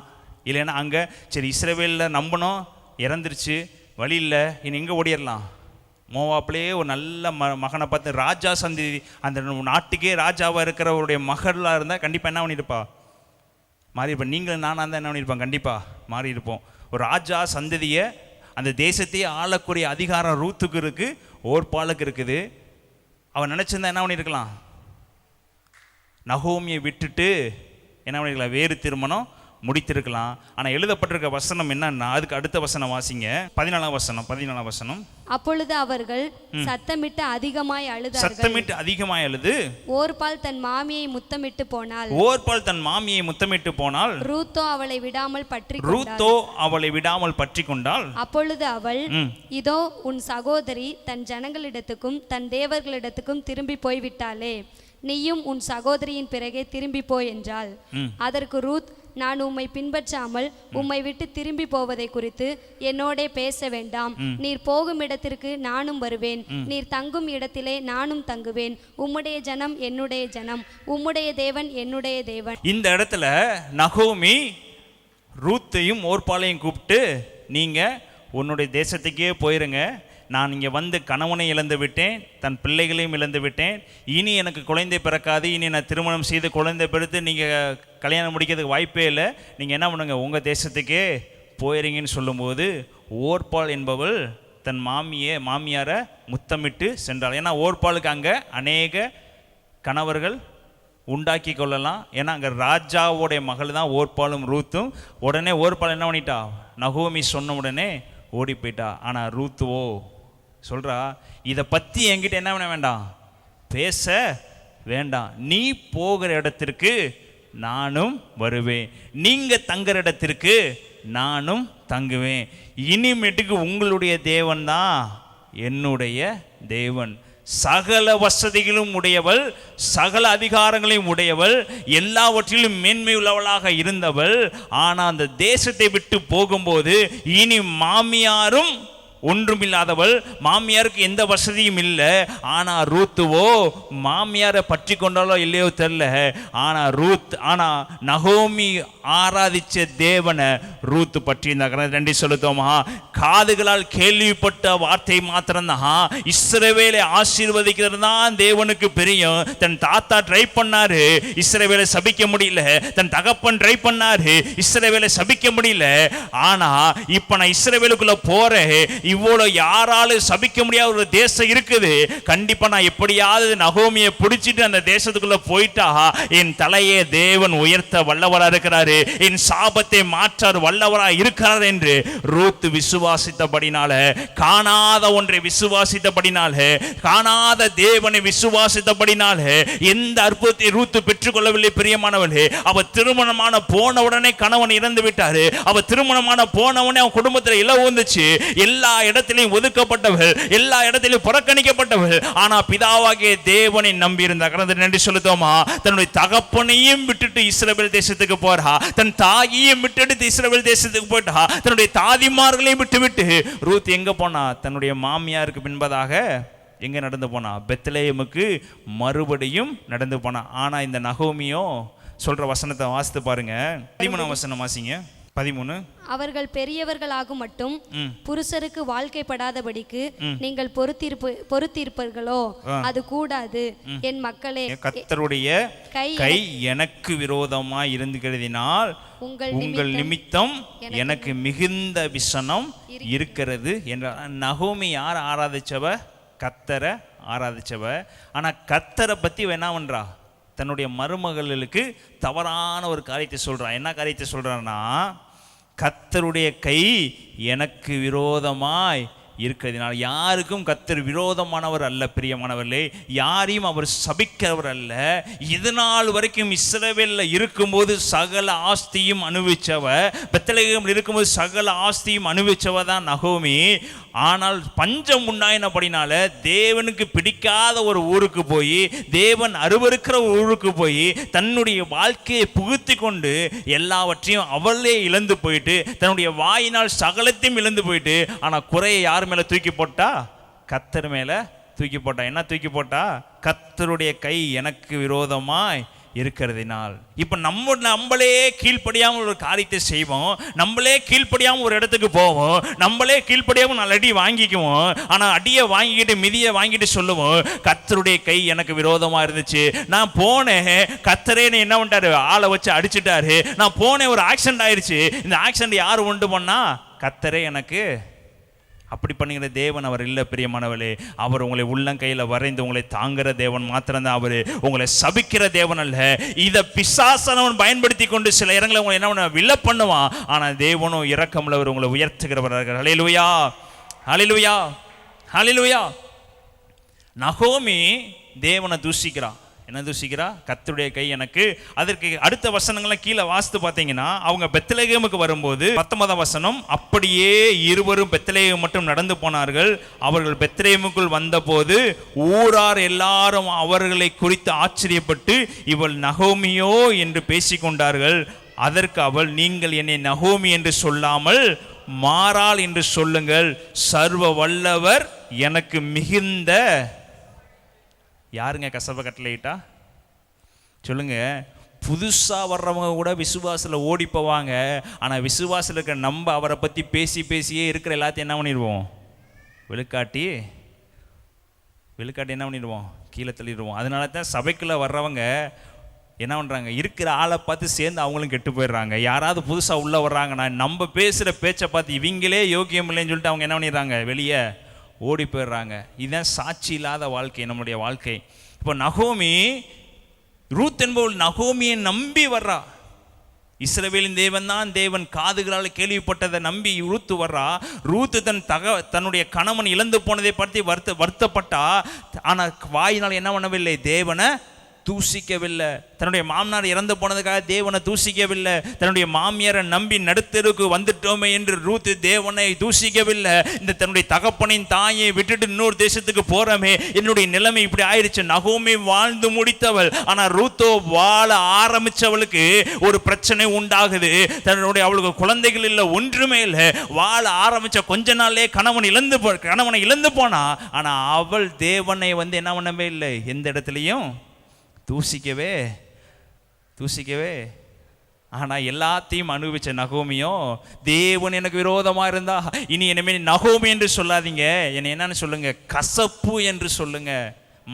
இல்லைன்னா அங்கே சரி இஸ்ரவேலில் நம்பணும், இறந்துருச்சு, வழி இல்லை, இனி எங்கே ஓடிடலாம்? மோவாப்பிலேயே ஒரு நல்ல மகனை பார்த்து ராஜா சந்ததி, அந்த நாட்டுக்கே ராஜாவாக இருக்கிறவருடைய மகளாக இருந்தால் கண்டிப்பாக என்ன பண்ணியிருப்பா? மாறி இருப்பேன். நீங்களும் நானாக இருந்தால் என்ன பண்ணியிருப்பான்? கண்டிப்பாக மாறி இருப்போம். ஒரு ராஜா சந்ததியை, அந்த தேசத்தையே ஆளக்கூடிய அதிகாரம் ரூத்துக்கு இருக்குது, ஓர்பாலுக்கு இருக்குது. அவன் நினச்சிருந்தா என்ன பண்ணியிருக்கலாம்? நகோமியை விட்டுட்டு என்ன பண்ணிருக்கலாம்? வேறு திருமணம் முடித்திருக்கலாம். ஆனால் எழுதப்பட்டிருக்க வசனம் என்னன்னா, அதுக்கு அடுத்த வசனம் வாசிங்க, 14 வசனம். அப்பொழுது அவர்கள் சத்தமிட்டு அதிகமாய் அழுது, ஓர்பால் தன் மாமியை முத்தமிட்டு போனாள், ரூத்தோ அவளை விடாமல் பற்றி கொண்டாள். அப்பொழுது அவள், இதோ உன் சகோதரி தன் ஜனங்களிடத்துக்கும் தன் தேவர்களிடத்துக்கும் திரும்பி போய்விட்டாளே, நீயும் உன் சகோதரியின் பிறகே திரும்பி போய் என்றாள். அதற்கு ரூத், நான் உம்மை பின்பற்றாமல் உம்மை விட்டு திரும்பி போவதை குறித்து என்னோட பேச வேண்டாம். நீர் போகும் இடத்திற்கு நானும் வருவேன், நீர் தங்கும் இடத்திலே நானும் தங்குவேன். உம்முடைய ஜனம் என்னுடைய ஜனம், உம்முடைய தேவன் என்னுடைய தேவன். இந்த இடத்துல நகோமி ரூத்தையும் ஓர்பாலையும் கூப்பிட்டு, நீங்க உன்னுடைய தேசத்துக்கே போயிருங்க, நான் இங்கே வந்து கணவனை இழந்து விட்டேன், தன் பிள்ளைகளையும் இழந்து விட்டேன், இனி எனக்கு குழந்தை பிறக்காது, இனி நான் திருமணம் செய்து குழந்தை பிறத்து நீங்கள் கல்யாணம் முடிக்கிறதுக்கு வாய்ப்பே இல்லை, நீங்கள் என்ன பண்ணுங்க, உங்கள் தேசத்துக்கே போயிறீங்கன்னு சொல்லும்போது ஓர்பால் என்பவள் தன் மாமியாரை முத்தமிட்டு சென்றாள். ஏன்னா ஓர்பாலுக்கு அங்கே அநேக கணவர்கள் உண்டாக்கி கொள்ளலாம். ஏன்னா அங்கே ராஜாவோடைய மகள் தான் ஓர்பாலும் ரூத்தும். உடனே ஓர்பால் என்ன பண்ணிட்டா? நகோமி சொன்ன உடனே ஓடி போயிட்டா. ஆனால் ரூத்துவோ சொல்கிறா, இதை பற்றி என்கிட்ட என்ன பண்ண வேண்டாம், பேச வேண்டாம், நீ போகிற இடத்திற்கு நானும் வருவேன், நீங்கள் தங்குற இடத்திற்கு நானும் தங்குவேன், இனிமேட்டுக்கு உங்களுடைய தேவன் தான் என்னுடைய தேவன், சகல வசதிகளும் உடையவள், சகல அதிகாரங்களையும் உடையவள், எல்லாவற்றிலும் மேன்மை உள்ளவளாக இருந்தவள். ஆனால் அந்த தேசத்தை விட்டு போகும்போது இனி மாமியாரும் ஒன்றுமில்லாதவள், மாமியாருக்கு எந்த வசதியும் இல்லை. ஆனா ரூத்துவோ மாமியாரை பற்றி கொண்டாலோ இல்லையோ தெரியல, ஆனா நகோமி ஆராதிச்ச தேவனை ரூத்து பற்றி இருந்தாங்க. ரெண்டு சொல்லுத்தோமா, காதுகளால் கேள்விப்பட்ட வார்த்தை மாத்திரம்தான் இஸ்ரவேலை ஆசீர்வதிக்கிறது தான் தேவனுக்கு பெரியும். தன் தாத்தா ட்ரை பண்ணாரு, இஸ்ரவேலை சபிக்க முடியல. தன் தகப்பன் ட்ரை பண்ணாரு, இஸ்ரவேலை சபிக்க முடியல. ஆனா இப்ப நான் இஸ்ரவேலுக்குள்ள போறேன், இவ்வளவு யாராலும் சபிக்க முடியாத ஒரு தேசம் இருக்குது. கண்டிப்பா நான் எப்படியாவது நகோமியை பிடிச்சிட்டு அந்த தேசத்துக்குள்ள போயிட்டா என் தலையை தேவன் உயர்த்த வல்லவரா இருக்கிறாரு, என் சாபத்தை மாற்றார் வல்லவரா இருக்கிறார் என்று ரூத் விசுவாசித்தபடினால, காணாத ஒன்றை விசுவாசித்தபடினால, காணாத தேவனை விசுவாசித்தபடினால எந்த அற்புதத்தை ரூத் பெற்றுக்கொள்ளவில்லை. பிரியமானவர்களே, அவ திருமணமான போன உடனே கணவன் இறந்து விட்டாரு. அவ திருமணமான போனவனே அவன் குடும்பத்தில் இழவு வந்துச்சு. எல்லா இடத்திலையும் ஒதுக்கப்பட்டவள், எல்லா இடத்திலும் புறக்கணிக்கப்பட்டவள். ஆனா பிதாவாகிய தேவனை நம்பி இருந்தார். நன்றி சொல்லுதோமா, தன்னுடைய தகப்பனையும் விட்டுட்டு இஸ்ரவேல் தேசத்துக்கு போறா, தன் தாயையும் விட்டுட்டு இஸ்ரவேல் தேசத்துக்கு போயிட்டா, தன்னுடைய தாதிமார்களையும் விட்டு ரூத் எங்க போனா? தன்னுடைய மாமியாருக்கு பின்பதாக எங்க நடந்து போனா? பெத்லெஹேமுக்கு மறுபடியும் நடந்து போனா. ஆனா இந்த நகோமியோ சொல்ற வசனத்தை வாசித்து பாருங்க. 13 வசனம் வாசிங்க. 13. அவர்கள் பெரியவர்களாகும் மட்டும் புருஷருக்கு வாழ்க்கைப்படாதபடிக்கு நீங்கள் பொறுத்திருப்பீர்களோ? அது கூடாது. என் மக்களே, கர்த்தருடைய கை எனக்கு விரோதமாய் இருந்துகிறதினால் உங்கள் நிமித்தம் எனக்கு மிகுந்த விசனம் இருக்கிறது என்ற. நகோமி யார் ஆராதிச்சவ? கர்த்தரை ஆராதிச்சவ. ஆனா கர்த்தரை பத்தி என்ன பண்றா? தன்னுடைய மருமகளுக்கு தவறான ஒரு காரியத்தை சொல்றான். என்ன காரியத்தை சொல்றான்னா, கர்த்தருடைய கை எனக்கு விரோதமாய் இருக்கிறதுனால். யாருக்கும் கர்த்தர் விரோதமானவர் அல்ல பிரியமானவர்களே, யாரையும் அவர் சபிக்கிறவர் அல்ல. இதனால் வரைக்கும் இஸ்ரவேலில் இருக்கும்போது சகல ஆஸ்தியும் அனுபவிச்சவ, பெத்லெஹேமில் இருக்கும்போது சகல ஆஸ்தியும் அனுபவிச்சவ தான் நகோமி. ஆனால் பஞ்சம் உண்டாயினபடினால தேவனுக்கு பிடிக்காத ஒரு ஊருக்கு போய், தேவன் அருவருக்கிற ஊருக்கு போய் தன்னுடைய வாழ்க்கையை புகுத்தி கொண்டு எல்லாவற்றையும் அவளே இழந்து போயிட்டு, தன்னுடைய வாயினால் சகலத்தையும் இழந்து போயிட்டு, ஆனால் குறையை யார் மேல தூக்கி போட்டா? கர்த்தர் மேல தூக்கி போட்டா. என்ன தூக்கி போட்டா? கர்த்தருடைய கை எனக்கு விரோதமாய் இருக்கிறதினால். இப்ப நம்மளே கீழ்ப்படியாமல் ஒரு காரியத்தை செய்வோம், நம்மளே கீழ்ப்படியாமல் ஒரு இடத்துக்கு போவோம், நம்மளே கீழ்ப்படியாமல் 4 அடி வாங்கிக்குவோம். ஆனா அடியை வாங்கிக்கிட்டு மிதியை வாங்கிட்டு சொல்லுவோம், கர்த்தருடைய கை எனக்கு விரோதமா இருந்துச்சு, நான் போனேன், கர்த்தரே என்ன பண்ணிட்டாரு? ஆளை வச்சு அடிச்சுட்டாரு, நான் போனேன், ஒரு ஆக்சிடென்ட் ஆயிடுச்சு. இந்த ஆக்சிடென்ட் யார் உண்டு பண்ணா? கர்த்தரே எனக்கு. அப்படி பண்ணுகிற தேவன் அவர் இல்லை பிரியமானவர்களே. அவர் உங்களை உள்ளங்கையில் வரைந்து உங்களை தாங்குகிற தேவன் மாத்திரம்தான். அவர் உங்களை சபிக்கிற தேவன் அல்ல. இதை பிசாசனவன் பயன்படுத்தி கொண்டு சில இடங்களை உங்களை என்ன வில்ல பண்ணுவான். ஆனால் தேவனும் இரக்கமுள்ளவர், உங்களை உயர்த்துகிறவர்கள். ஹல்லேலூயா, ஹல்லேலூயா, ஹல்லேலூயா. நகோமி தேவனை தூஷிக்கிறான். என்ன தூஷிக்கிறா? கர்த்தருடைய கை எனக்கு. அதற்கு அடுத்த வசனங்கள்லாம் கீழே வாசித்து பார்த்தீங்கன்னா, அவங்க பெத்லெஹேமுக்கு வரும்போது 19ஆம் வசனம், அப்படியே இருவரும் பெத்லெஹேம் மட்டும் நடந்து போனார்கள். அவர்கள் பெத்லெஹேமுக்குள் வந்தபோது ஊரார் எல்லாரும் அவர்களை குறித்து ஆச்சரியப்பட்டு, இவள் நகோமியோ என்று பேசிக்கொண்டார்கள். அதற்கு அவள், நீங்கள் என்னை நகோமி என்று சொல்லாமல் மாறாள் என்று சொல்லுங்கள், சர்வ வல்லவர் எனக்கு மிகுந்த. யாருங்க கசப்பை கட்டளையிட்டா? சொல்லுங்க. புதுசா வர்றவங்க கூட விசுவாசத்தில் ஓடி போவாங்க. ஆனால் விசுவாசத்தில் இருக்கிற நம்ம அவரை பற்றி பேசியே இருக்கிற எல்லாத்தையும் என்ன பண்ணிடுவோம்? வெளுக்காட்டி என்ன பண்ணிடுவோம்? கீழே தள்ளிடுவோம். அதனால தான் சபைக்குள்ளே வர்றவங்க என்ன பண்ணுறாங்க? இருக்கிற ஆளை பார்த்து சேர்ந்து அவங்களும் கெட்டு போயிடுறாங்க. யாராவது புதுசாக உள்ளே வர்றாங்கன்னா நம்ம பேசுகிற பேச்சை பார்த்து இவங்களே யோக்கியம் இல்லைன்னு சொல்லிட்டு அவங்க என்ன பண்ணிடுறாங்க? வெளியே ஓடி போயிடுறாங்க. இதுதான் சாட்சி இல்லாத வாழ்க்கை, நம்முடைய வாழ்க்கை. இப்போ நகோமி, ரூத் என்பவள் நகோமியை நம்பி வர்றா. இஸ்ரவேலின் தேவன் தான் தேவன், காதுகளால் கேள்விப்பட்டதை நம்பி ரூத்து வர்றா. ரூத்து தன்னுடைய கணவன் இழந்து போனதை பற்றி வருத்தப்பட்டா. ஆனால் வாயினால் என்ன பண்ணவில்லை? தேவனை தூசிக்கவில்லை. தன்னுடைய மாமனார் இறந்து போனதுக்காக தேவனை தூசிக்கவில்லை. தன்னுடைய மாமியாரை நம்பி நடுத்தருக்கு வந்துட்டோமே என்று ரூத் தேவனை தூசிக்கவில்லை. இந்த தன்னுடைய தகப்பனின் தாயை விட்டுட்டு இன்னொரு தேசத்துக்கு போறமே, என்னுடைய நிலைமை இப்படி ஆயிடுச்சு. நகோமி வாழ்ந்து முடித்தவள், ஆனா ரூத்தோ வாழ ஆரம்பிச்சவளுக்கு ஒரு பிரச்சனை உண்டாகுது. தன்னுடைய அவளுக்கு குழந்தைகள் இல்லை, ஒன்றுமே இல்லை. வாழ ஆரம்பிச்ச கொஞ்ச நாளே கணவனை இழந்து போனா. ஆனா அவள் தேவனை என்ன பண்ணவே இல்லை, எந்த இடத்துலையும் தூசிக்கவே. ஆனால் எல்லாத்தையும் அனுபவிச்ச நகோமியோ, தேவன் எனக்கு விரோதமாக இருந்தா இனி இனிமேல் நகோமி என்று சொல்லாதீங்க, என்னை என்னன்னு சொல்லுங்க, கசப்பு என்று சொல்லுங்க.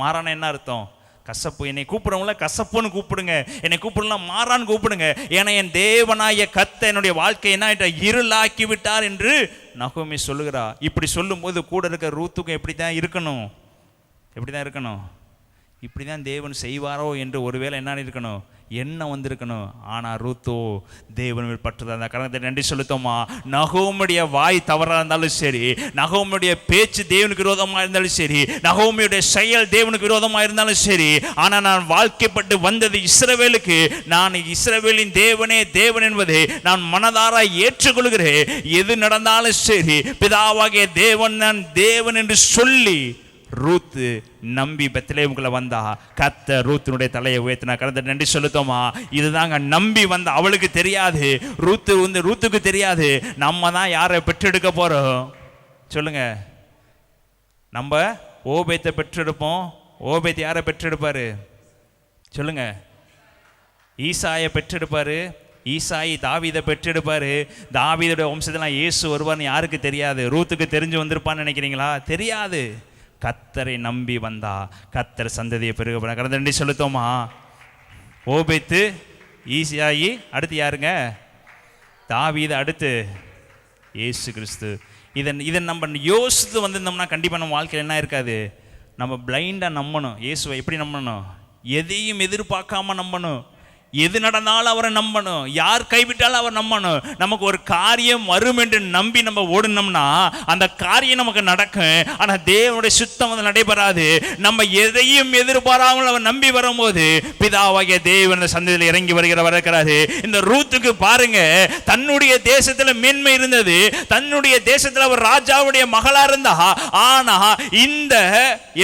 மாறான என்ன அர்த்தம்? கசப்பு. என்னை கூப்பிடுறவங்கள கசப்புன்னு கூப்பிடுங்க, என்னை கூப்பிடலாம் மாறான்னு கூப்பிடுங்க. ஏன்னா என் தேவனாய கர்த்தர் என்னுடைய வாழ்க்கை என்ன இருளாக்கி விட்டார் என்று நகோமி சொல்லுகிறா. இப்படி சொல்லும்போது கூட இருக்க ரூத்துக்கும் எப்படி தான் இருக்கணும்? இப்படி தான் தேவன் செய்வாரோ என்று ஒருவேளை என்ன இருக்கணும், என்ன வந்திருக்கணும். ஆனால் ரூத்தோ தேவன் மேல் பற்றுதல். அந்த காரணத்தை நன்றி செலுத்தோமா. நகோமியுடைய வாய் தவறாக இருந்தாலும் சரி, நகோமியுடைய பேச்சு தேவனுக்கு விரோதமாக இருந்தாலும் சரி, நகோமியுடைய செயல் தேவனுக்கு விரோதமாக இருந்தாலும் சரி, ஆனால் நான் வாழ்க்கைப்பட்டு வந்தது இஸ்ரவேலுக்கு. நான் இஸ்ரவேலின் தேவனே தேவன் என்பதை நான் மனதார ஏற்றுக்கொள்கிறேன். எது நடந்தாலும் சரி, பிதாவாகிய தேவன் நான் தேவன் என்று சொல்லி ரூத்து நம்பி பெத்லெஹேமுக்குள்ள வந்தா. கர்த்தர் ரூத்தினுடைய தலையை உயர்த்தினா. கர்த்தர் நன்றி செலுத்தோமா. இதுதாங்க நம்பி வந்த அவளுக்கு தெரியாது, ரூத்துக்கு தெரியாது. நம்ம தான் யாரை பெற்றெடுக்க போறோம் சொல்லுங்க. நம்ம ஓபேத்தை பெற்றெடுப்போம். ஓபேத் யாரை பெற்றெடுப்பாரு சொல்லுங்க? ஈசாயை பெற்றெடுப்பாரு. ஈசாயி தாவீதை பெற்றெடுப்பாரு. தாவீதுடைய வம்சத்தில் இயேசு வருவார்னு யாருக்கு தெரியாது? ரூத்துக்கு தெரிஞ்சு வந்திருப்பான்னு நினைக்கிறீங்களா? தெரியாது. கர்த்தரை நம்பி வந்தா கர்த்தர் சந்ததியை பெருக போன. கர்த்தர் நன்றி செலுத்தோமா. ஓபேத்து, ஈசாயி, அடுத்து யாருங்க? தாவீது, அடுத்து இயேசு கிறிஸ்து. இதன் நம்ம யோசித்து வந்திருந்தோம்னா கண்டிப்பாக நம்ம வாழ்க்கையில் என்ன இருக்காது. நம்ம பிளைண்டாக நம்பணும். இயேசுவை எப்படி நம்பணும்? எதையும் எதிர்பார்க்காம நம்பணும். எது நடந்தாலும் அவரை நம்பணும். யார் கைவிட்டாலும் அவர் நம்பணும். நமக்கு ஒரு காரியம் வரும் என்று நம்பி நம்ம ஓடணும்னா அந்த காரியம் நமக்கு நடக்கும். ஆனால் தேவனுடைய சுத்தம் நடைபெறாது. நம்ம எதையும் எதிர்பாராமல் அவர் நம்பி வரும்போது பிதாவாகிய தேவன் சந்ததியில் இறங்கி வருகிறாரு. இந்த ரூத்துக்கு பாருங்க, தன்னுடைய தேசத்துல மேன்மை இருந்தது, தன்னுடைய தேசத்துல அவர் ராஜாவுடைய மகளா இருந்தா. ஆனா இந்த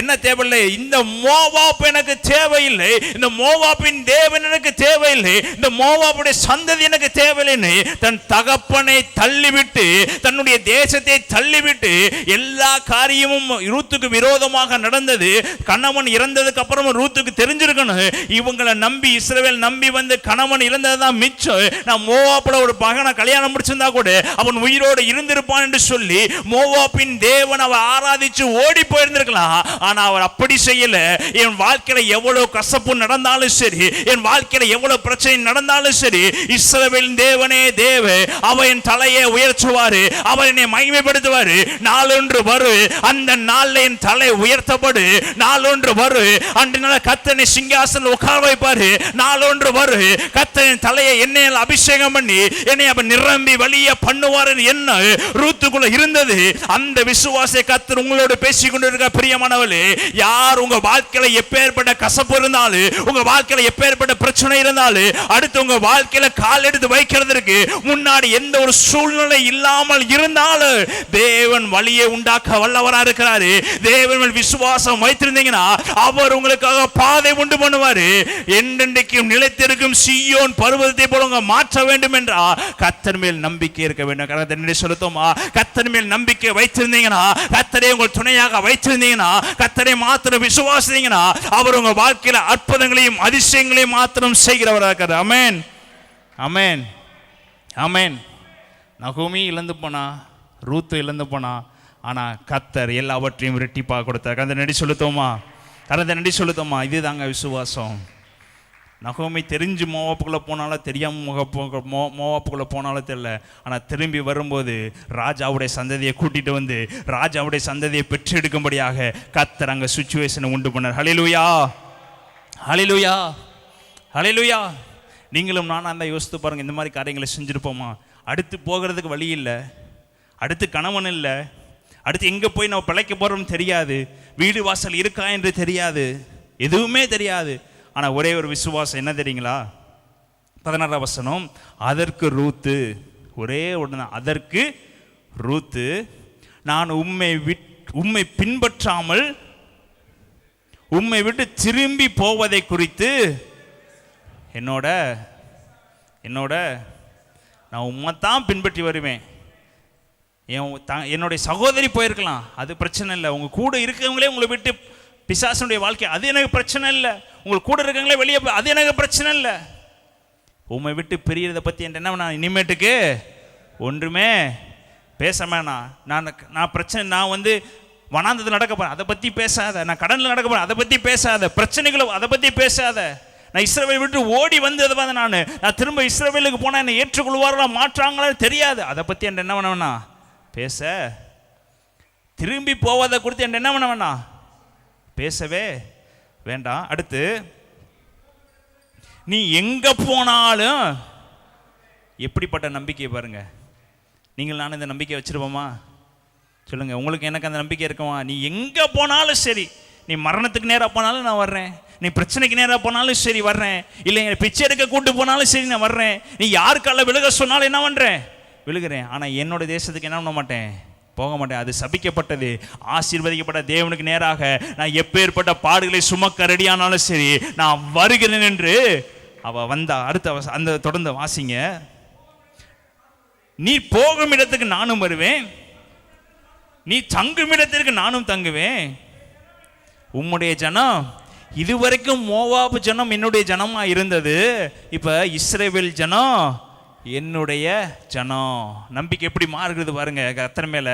என்ன தேவையில்லை, இந்த மோவாப் எனக்கு தேவையில்லை, இந்த மோவாப்பின் தேவன் எனக்கு தேவையில்லை, இந்த மோவாபுடைய சந்ததி எனக்கு தேவையில்லை. தன் தகப்பனை தள்ளிவிட்டு, தன்னுடைய தேசத்தை தள்ளிவிட்டு, எல்லா காரியமும் ரூத்துக்கு விரோதமாக நடந்தது. கணவன் இறந்ததுக்கு அப்புறம் ரூத்துக்கு தெரிஞ்சிருக்கணும், இவங்களை நம்பி இஸ்ரவேல் நம்பி வந்து கணவன் இறந்ததுதான் மிச்சம். நான் மோவாப்புல ஒரு மகனை கல்யாணம் முடிச்சிருந்தா கூட அவன் உயிரோடு இருந்திருப்பான் என்று சொல்லி மோவாப்பின் தேவன் அவர் ஆராதிச்சு ஓடி போயிருந்திருக்கலாம். ஆனா அவர் அப்படி செய்யல. என் வாழ்க்கையில எவ்வளவு கசப்பு நடந்தாலும் சரி, என் வாழ்க்கையில எவ்வளவு பிரச்சனை நடந்தாலும் சரி, இஸ்ரவேலின் தேவனே தேவ, அவர் என் தலையை உயர்த்துவாரு, அவர் என்னை மகிமைப்படுத்துவாரு. நாளொன்று வரும், அந்த நாள்ல என் தலை உயர்த்தப்படு. நாளொன்று வரும், அன்று நாள் கர்த்தனை சிங்காசனம் உட்கார வைப்பாரு. நாளொன்று வரும், கர்த்தரின் தலையை எண்ணெயால் அபிஷேகம் பண்ணி என்னை அவர் நிரம்பி வழிய பண்ணுவார். என்ன ரூத்துக்குள்ள இருந்தது. அந்த விசுவாச கர்த்தர் உங்களோடு பேசிக் கொண்டிருக்க பிரியமானவர்களே. யார் உங்க வாழ்க்கையில எப்பேற்பட்ட கசப்பு இருந்தாலும், உங்க வாழ்க்கையில எப்பேற்பட்ட பிரச்சனை இருந்தாலும், அடுத்து உங்க வாழ்க்கையில கால் எடுத்து வைக்கிறதுக்கு முன்னாடி எந்த ஒரு சூழ்நிலை இல்லாமல் இருந்தாலும் தேவன் வழியை உண்டாக்க வல்லவரா இருக்கிறாரு. தேவன் விசுவாசம் வைத்திருந்தீங்கன்னா அவர் உங்களுக்காக பாதை உண்டு பண்ணுவாரு. என்றென்றைக்கும் நிலைத்திருக்கும் சீயோன் பர்வதத்தை போல உங்க மாற்ற வேண்டும் என்றா கர்த்தர் மேல் நம்பிக்கை இருக்க வேண்டும். கர்த்தர் சொல்லுத்தோமா. கர்த்தர் மேல் நம்பிக்கை வைத்திருந்தீங்கன்னா, கர்த்தரை உங்கள் துணையாக வைத்திருந்தீங்கன்னா, கர்த்தரை மாத்திரம் விசுவாசித்தீங்கன்னா அவர் உங்க வாழ்க்கையில அற்புதங்களையும் அதிசயங்களையும் மாத்திரம் செய்கிறவராக. ஆமென், ஆமென், ஆமென். நகோமி இழந்து போனா, ரூத்து இழந்து போனா, ஆனா கர்த்தர் எல்லாவற்றையும் ரெட்டிப்பாக கொடுத்தார். கர்த்தர் நன்றி செலுத்துவோமா. கர்த்தர் நன்றி செலுத்துவோமா. இதுதாங்க விசுவாசம். நகோமி தெரிஞ்சு மோவாப்புக்குள்ளே போனாலும் தெரியாமல் மோவாப்புக்குள்ளே போனாலும் தெரியல. ஆனால் திரும்பி வரும்போது ராஜாவுடைய சந்ததியை கூட்டிகிட்டு வந்து ராஜாவுடைய சந்ததியை பெற்றெடுக்கும்படியாக கர்த்தர் அங்கே சுச்சுவேஷனை உண்டு பண்ணார். ஹல்லேலூயா, ஹல்லேலூயா, ஹல்லேலூயா. நீங்களும் நானும் அந்த யோசித்து பாருங்கள், இந்த மாதிரி காரியங்களை செஞ்சுருப்போமா? அடுத்து போகிறதுக்கு வழி இல்லை, அடுத்து கணவன் இல்லை, அடுத்து எங்கே போய் நம்ம பிழைக்க போகிறோம்னு தெரியாது, வீடு வாசல் இருக்கா என்று தெரியாது, எதுவுமே தெரியாது. ஆனால் ஒரே ஒரு விசுவாசம் என்ன தெரியுங்களா? 16ஆம் வசனம், அதற்கு ரூத்து, ஒரே ஒன்று தான், அதற்கு ரூத்து, நான் உம்மை பின்பற்றாமல் உம்மை விட்டு திரும்பி போவதை குறித்து என்னோட நான் உம்மைத்தான் பின்பற்றி வருவேன். என்னுடைய சகோதரி போயிருக்கலாம், அது பிரச்சனை இல்லை. உங்கள் கூட இருக்கவங்களே உங்களை விட்டு பிசாசனுடைய வாழ்க்கை, அது எனக்கு பிரச்சனை இல்லை. உங்களுக்கு கூட இருக்கவங்களே வெளியே போய், அது எனக்கு பிரச்சனை இல்லை. உம்மை விட்டு பிரியறதை பற்றி என்ன நான் இனிமேட்டுக்கு ஒன்றுமே பேச வேணாம். நான் பிரச்சனை, நான் வனாந்தத்தில் நடக்க போகிறேன், அதை பற்றி பேசாத. நான் கடனில் நடக்க போகிறேன், அதை பற்றி பேசாத. பிரச்சனைகளை அதை பற்றி பேசாத. நான் இஸ்ரவேல் விட்டு ஓடி வந்தது நான் திரும்ப இஸ்ரவேலுக்கு போனால் என்னை ஏற்றுக்கொள்வார்களா மாற்றாங்களா தெரியாது. அதை பற்றி என்ன பண்ண வேணாம் பேச. திரும்பி போவதை குறித்து என்ன பண்ண வேணாம் பேசவே வேண்டாம். அடுத்து, நீ எங்கே போனாலும், எப்படிப்பட்ட நம்பிக்கை பாருங்க. நீங்கள் நானும் இந்த நம்பிக்கை வச்சிருப்போமா சொல்லுங்க? உங்களுக்கு எனக்கு அந்த நம்பிக்கை இருக்குமா? நீ எங்கே போனாலும் சரி, நீ மரணத்துக்கு நேராக போனாலும் நான் வர்றேன், நீ பிரச்சனைக்கு நேராக போனாலும் சரி வர்றேன், இல்லை பிச்சை எடுக்க கூட்டு போனாலும் சரி நான் வர்றேன், நீ யாருக்கால விழுக சொன்னாலும் என்ன பண்ணுறேன் விழுகிறேன். ஆனால் என்னோட தேசத்துக்கு என்ன பண்ண மாட்டேன், போக மாட்டேன். அது சபிக்கப்பட்டது. ஆசீர்வதிக்கப்பட்ட தேவனுக்கு நேராக நான் எப்பேற்பட்ட பாடுகளை சுமக்க ரெடியானாலும் சரி நான் வருகிறேன் என்று அவ வந்தா. அடுத்த அந்த தொடர்ந்து வாசிங்க. நீ போகும் இடத்துக்கு நானும் வருவேன், நீ தங்கும் இடத்திற்கு நானும் தங்குவேன். உம்முடைய ஜனம் இதுவரைக்கும் மோவாபு ஜனம் என்னுடைய ஜனமா இருந்தது, இப்ப இஸ்ரவேல் ஜனம் என்னுடைய ஜனம். நம்பிக்கை எப்படி மாறுகிறது பாருங்க கர்த்தர் மேல.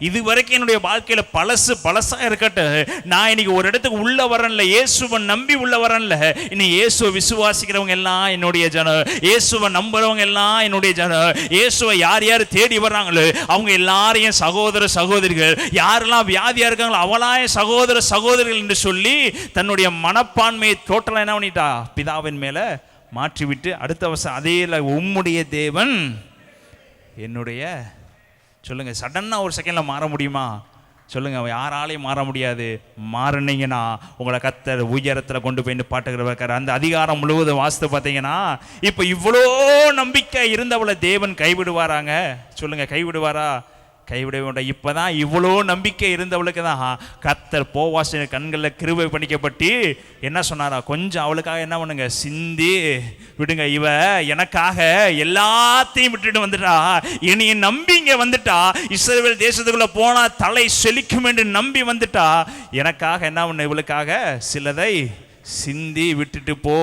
இது வரைக்கும் என்னுடைய வாழ்க்கையில பழசா இருக்கட்டும், நான் இன்னைக்கு ஒரு இடத்துக்கு உள்ள வரேன்ல, இயேசுவை நம்பி உள்ள வரேன்ல, இன்னைக்கு இயேசுவை விசுவாசிக்கிறவங்க எல்லாம் என்னுடைய ஜனம், இயேசுவை நம்புறவங்க எல்லாம் என்னுடைய ஜனம், இயேசுவை யார் யார் தேடி வர்றாங்களோ அவங்க எல்லாரையும் சகோதர சகோதரிகள், யாரெல்லாம் வியாதியா இருக்காங்களோ அவளாய சகோதர சகோதரிகள் என்று சொல்லி தன்னுடைய மனப்பான்மையை டோட்டலா என்ன பண்ணிட்டா பிதாவின் மேல மாற்றிவிட்டு. அடுத்த வருஷம் அதே உம்முடைய தேவன் என்னுடைய, சொல்லுங்க, சடனா ஒரு செகண்ட்ல மாற முடியுமா சொல்லுங்க? யாராலையும் மாற முடியாது. மாறினீங்கன்னா உங்களை கர்த்தர் உயரத்தில் கொண்டு போய் பாட்டுகிற வைக்கிற அந்த அதிகாரம் முழுவதும் வாசித்து பார்த்தீங்கன்னா, இப்போ இவ்வளோ நம்பிக்கை இருந்தவளை தேவன் கைவிடுவாராங்க சொல்லுங்க? கைவிடுவாரா? கைவிட வேண்டாம். இப்போதான் இவ்வளோ நம்பிக்கை இருந்தவளுக்கு தான் கர்த்தர் போவாசின் கண்களில் கிருபை பண்ணிக்கப்பட்டு என்ன சொன்னாரா, கொஞ்சம் அவளுக்காக என்ன பண்ணுங்க, சிந்தி விடுங்க. இவ எனக்காக எல்லாத்தையும் விட்டுட்டு வந்துட்டா, இனி நம்பி இங்கே வந்துட்டா, இஸ்ரவேல் தேசத்துக்குள்ள போனா தலை செழிக்கும் என்று நம்பி வந்துட்டா, எனக்காக என்ன பண்ண, இவளுக்காக சிலதை சிந்தி விட்டுட்டு போ,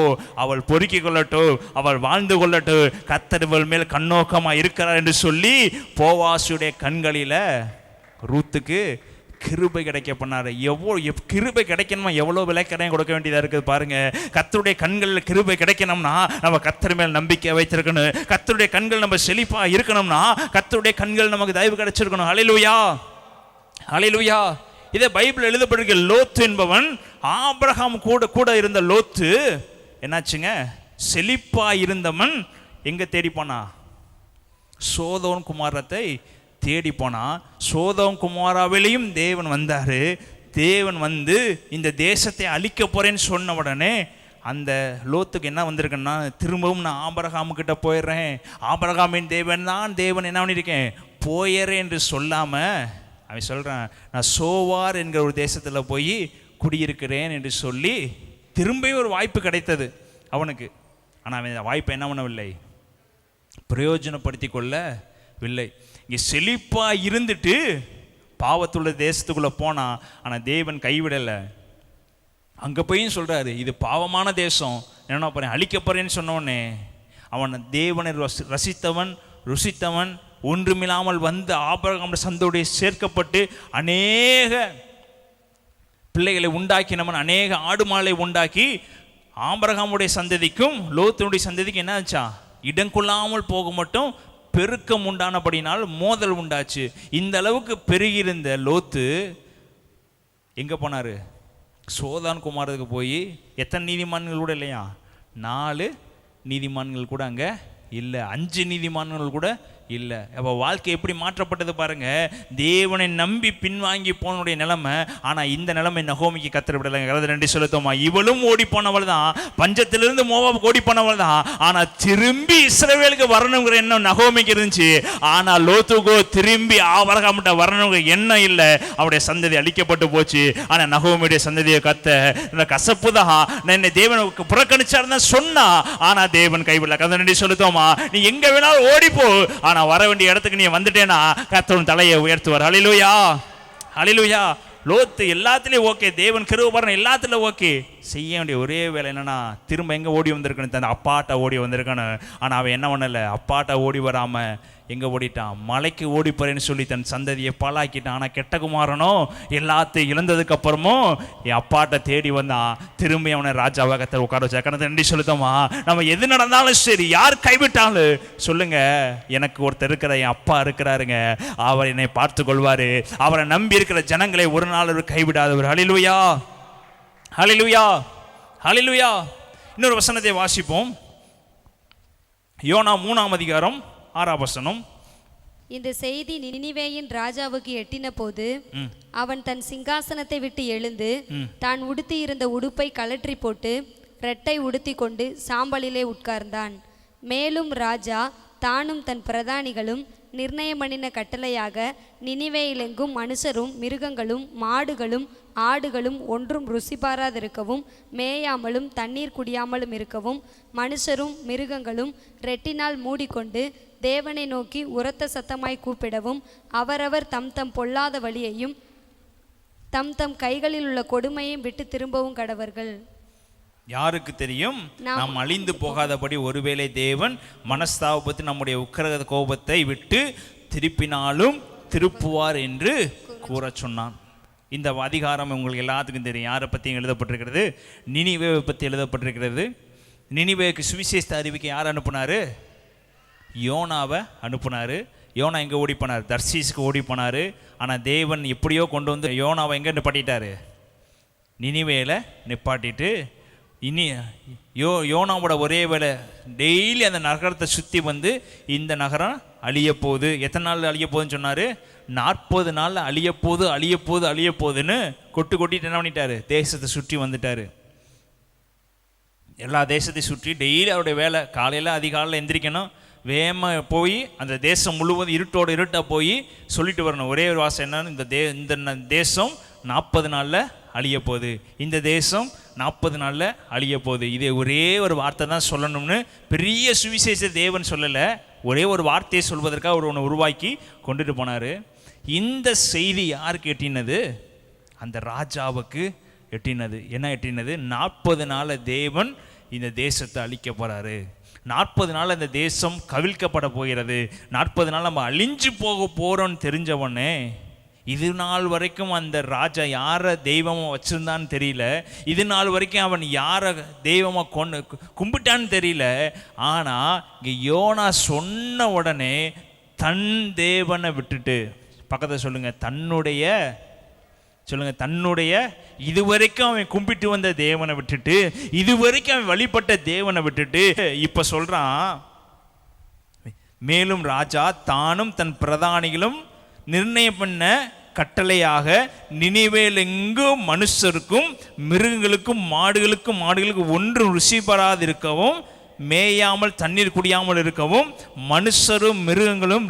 அவள் பொறுக்கி கொள்ளட்டும், அவள் வாழ்ந்து கொள்ளட்டும், கர்த்தர் இவள் மேல் கண்ணோக்கமா இருக்கிறார் என்று சொல்லி போவாசுடைய கண்களில ரூத்துக்கு கிருபை கிடைக்க பண்ணாரு. எவ்வளோ கிருபை கிடைக்கணுமா, எவ்வளோ விலைக்கரையும் கொடுக்க வேண்டியதாக இருக்குது பாருங்க. கர்த்தருடைய கண்களில் கிருபை கிடைக்கணும்னா நம்ம கர்த்தர் மேல் நம்பிக்கை வைத்திருக்கணும். கர்த்தருடைய கண்கள் நம்ம செழிப்பா இருக்கணும்னா கர்த்தருடைய கண்கள் நமக்கு தயவு கிடைச்சிருக்கணும். ஹல்லேலூயா, ஹல்லேலூயா. இதே பைபிள் எழுதப்பட்டிருக்க லோத்து என்பவன், ஆபிரகாம் கூட இருந்த லோத்து என்னாச்சுங்க, செழிப்பா இருந்தவன் எங்க தேடி போனா, சோதோம் குமாரத்தை தேடி போனா. சோதோம் குமாராவிலையும் தேவன் வந்தாரு. தேவன் வந்து இந்த தேசத்தை அழிக்க போறேன்னு சொன்ன உடனே அந்த லோத்துக்கு என்ன வந்திருக்குன்னா, திரும்பவும் நான் ஆபிரகாமுக்கிட்ட போயிடுறேன், ஆபிரகாமின் தேவன் தான் தேவன் என்ன பண்ணியிருக்கேன் போயிடுறேன் என்று சொல்லாம அவன் சொல்கிறான், நான் சோவார் என்கிற ஒரு தேசத்தில் போய் குடியிருக்கிறேன் என்று சொல்லி திரும்பியும் ஒரு வாய்ப்பு கிடைத்தது அவனுக்கு. ஆனால் அவன் அந்த வாய்ப்பை என்ன பண்ணவில்லை, பிரயோஜனப்படுத்தி கொள்ளவில்லை. இங்கே செழிப்பாக இருந்துட்டு பாவத்துள்ள தேசத்துக்குள்ளே போனான். ஆனால் தேவன் கைவிடலை. அங்கே போயும் சொல்கிறாரு, இது பாவமான தேசம், என்ன போகிறேன் அழிக்க போகிறேன்னு சொன்னோடனே அவன் தேவனை ருசித்தவன் ஒன்றுமில்லாமல் வந்து ஆபிரகாம் சந்தோடைய சேர்க்கப்பட்டு அநேக பிள்ளைகளை உண்டாக்கினவன், அநேக ஆடு மாலை உண்டாக்கி ஆபிரகாமுடைய சந்ததிக்கும் லோத்தினுடைய சந்ததிக்கும் என்ன ஆச்சா, இடம் கொள்ளாமல் போக மட்டும் பெருக்கம் உண்டானபடினால் மோதல் உண்டாச்சு. இந்த அளவுக்கு பெருகியிருந்த லோத்து எங்கே போனார், சோதான் குமாரத்துக்கு போய் எத்தனை நீதிமான்கள் கூட இல்லையா, 4 நீதிமான்கள் கூட அங்கே இல்லை, 5 நீதிமான்கள் கூட இல்லை. அப்போ வாழ்க்கை எப்படி மாற்றப்பட்டது பாருங்க. தேவனை நம்பி பின்வாங்கி போனுடைய நிலைமை. ஆனால் இந்த நிலைமை நகோமிக்கு கத்தர் விடலைங்க. 2 சொல்லுத்தோமா, இவளும் ஓடி போனவள் தான், பஞ்சத்திலிருந்து மோவாபுக்கு ஓடி போனவள் தான். ஆனால் திரும்பி இஸ்ரவேலுக்கு வரணுங்கிற எண்ணம் நகோமிக்கு இருந்துச்சு. ஆனால் லோத்துக்கோ திரும்பி ஆபரகாம்கிட்ட வரணுங்கிற எண்ணம் இல்லை. அவருடைய சந்ததி அழிக்கப்பட்டு போச்சு. ஆனால் நகோமியுடைய சந்ததியை கத்த கசப்பு தான். என்னை தேவனுக்கு புறக்கணிச்சாருன்னு சொன்னா, ஆனால் தேவன் கைவிடல. 2 சொல்லுத்தோமா, நீ எங்க வேணாலும் ஓடிப்போ, ஆனா வர வேண்டிய இடத்துக்கு நீ வந்துட்டேனா கர்த்தர் தலையை உயர்த்துவார். ஹல்லேலூயா, ஹல்லேலூயா. லோத்து எல்லாத்துலயும் ஓகே, தேவன் கிருபை எல்லாத்துலயும் ஓகே. செய்ய வேண்டிய ஒரே வேலை என்னன்னா, திரும்ப எங்க ஓடி வந்திருக்கணும், தன் அப்பாட்ட ஓடி வந்திருக்கணும். ஆனா அவன் என்ன பண்ணல, அப்பாட்ட ஓடி வராம எங்க ஓடிட்டான், மலைக்கு ஓடி போறேன்னு சொல்லி தன் சந்ததியை பாழாக்கிட்டான். ஆனா கெட்ட குமாரனோ எல்லாத்தையும் இழந்ததுக்கு அப்புறமும் என் அப்பாட்ட தேடி வந்தான். திரும்பி அவனை ராஜாவாக கர்த்தர் உட்கார வச்சா. 2 சொல்லுத்தோமா, நம்ம எது நடந்தாலும் சரி, யார் கைவிட்டாலும் சொல்லுங்க, எனக்கு ஒருத்தர் இருக்கிற, என் அப்பா இருக்கிறாருங்க, அவர் என்னை பார்த்து கொள்வாரு. அவரை நம்பி இருக்கிற ஜனங்களை ஒரு நாள் கைவிடாதவர். ஹல்லேலூயா, ஹல்லேலூயா, ஹல்லேலூயா. இன்னொரு வசனத்தை வாசிப்போம். யோனா 3ஆம் அதிகாரம் 6ஆம் வசனம். இந்த செய்தி நினிவேயின் ராஜாவுக்கு எட்டின போது அவன் தன் சிங்காசனத்தை விட்டு எழுந்து தான் உடுத்தி இருந்த உடுப்பை கழற்றி போட்டு ரெட்டை உடுத்தி கொண்டு சாம்பலிலே உட்கார்ந்தான். மேலும் ராஜா தானும் தன் பிரதானிகளும் நிர்ணயம் பண்ணின கட்டளையாக நினிவேயிலெங்கும் மனுஷரும் மிருகங்களும் மாடுகளும் ஆடுகளும் ஒன்றும் ருசி பாராதிருக்கவும் மேயாமலும் தண்ணீர் குடியாமலும் இருக்கவும் மனுஷரும் மிருகங்களும் ரெட்டினால் மூடிக்கொண்டு தேவனை நோக்கி உரத்த சத்தமாய் கூப்பிடவும் அவரவர் தம் தம் பொல்லாத வழியையும் தம் தம் கைகளில் உள்ள கொடுமையையும் விட்டு திரும்பவும் கடவர்கள். யாருக்கு தெரியும், நாம் அழிந்து போகாதபடி ஒருவேளை தேவன் மனஸ்தாபத்து நம்முடைய உக்கிர கோபத்தை விட்டு திருப்பினாலும் திருப்புவார் என்று கூற சொன்னான். இந்த அதிகாரம் உங்களுக்கு எல்லாத்துக்கும் தெரியும். யாரை பற்றி எழுதப்பட்டிருக்கிறது, நினிவேவை பற்றி எழுதப்பட்டிருக்கிறது. நினிவேவுக்கு சுவிசேஷத்தை அறிவிக்க யார் அனுப்புனாரு, யோனாவை அனுப்புனார். யோனா எங்கே ஓடி போனார், தர்சீஸுக்கு ஓடி போனார். ஆனால் தேவன் எப்படியோ கொண்டு வந்து யோனாவை எங்கே நிப்பாட்டிட்டாரு, நினிவேல நிப்பாட்டிட்டு இனி யோனாவோட ஒரே வேலை டெய்லி அந்த நகரத்தை சுற்றி வந்து இந்த நகரம் அழியப்போகுது. எத்தனை நாள் அழியப்போகுதுன்னு சொன்னார், 40 நாளில் அழியப்போகுது அழியப்போகுது அழியப்போகுதுன்னு கொட்டிட்டு என்ன பண்ணிட்டாரு, தேசத்தை சுற்றி வந்துட்டார். எல்லா தேசத்தையும் சுற்றி டெய்லி அவருடைய வேலை. காலையில் அதிகாலையில் எந்திரிக்கணும், வேகமாக போய் அந்த தேசம் முழுவதும் இருட்டாக போய் சொல்லிட்டு வரணும். ஒரே ஒரு வாசம் என்னன்னு, இந்த தேசம் 40 நாளில் அழிய போகுது, இந்த தேசம் 40 நாளில் அழிய போகுது. இதே ஒரே ஒரு வார்த்தை தான் சொல்லணும்னு பெரிய சுவிசேஷ தேவன் சொல்லலை, ஒரே ஒரு வார்த்தையை சொல்வதற்காக அவர் ஒன்று உருவாக்கி கொண்டுட்டு போனார். இந்த செய்தி யாருக்கு எட்டினது, அந்த ராஜாவுக்கு எட்டினது. என்ன எட்டினது, 40 நாளில் தேவன் இந்த தேசத்தை அழிக்க போகிறாரு. 40 நாள் இந்த தேசம் கவிழ்க்கப்பட போகிறது. 40 நாள் நம்ம அழிஞ்சு போக போகிறோன்னு தெரிஞ்சவொடனே, இது நாள் வரைக்கும் அந்த ராஜா யாரை தெய்வமாக வச்சுருந்தான்னு தெரியல, இது நாள் வரைக்கும் அவன் யாரை தெய்வமாக கும்பிட்டான்னு தெரியல. ஆனால் இங்கே யோனா சொன்ன உடனே தன் தேவனை விட்டுட்டு, பக்கத்தில் சொல்லுங்கள், தன்னுடைய இதுவரைக்கும் அவன் கும்பிட்டு வந்த தேவனை விட்டுட்டு, இதுவரைக்கும் அவன் வழிபட்ட தேவனை விட்டுட்டு இப்ப சொல்றான், மேலும் ராஜா தானும் தன் பிரதானிகளும் நிர்ணயம் பண்ண கட்டளையாக நினிவேலெங்கும் மனுஷருக்கும் மிருகங்களுக்கும் மாடுகளுக்கும் ஒன்றும் ருசி பெறாதிருக்கவும் மேயாமல் தண்ணீர் குடியாமல் இருக்கவும் மனுஷரும் மிருகங்களும்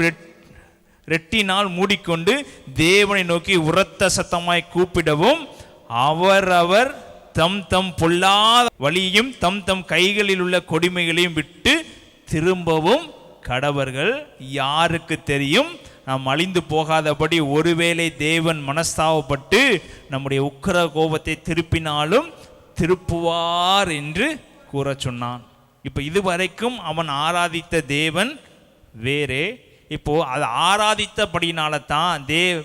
ரெட்டினால் மூடிக்கொண்டு தேவனை நோக்கி உரத்த சத்தமாய் கூப்பிடவும் அவரவர் தம் தம் பொல்லாத வழியையும் தம் தம் கைகளில் உள்ள கொடுமைகளையும் விட்டு திரும்பவும் கடவர்கள். யாருக்கு தெரியும், நாம் அழிந்து போகாதபடி ஒருவேளை தேவன் மனஸ்தாபப்பட்டு நம்முடைய உக்கிர கோபத்தை திருப்பினாலும் திருப்புவார் என்று கூற சொன்னான். இப்போ இதுவரைக்கும் அவன் ஆராதித்த தேவன் வேறே. இப்போ அதை ஆராதித்தபடினால தான்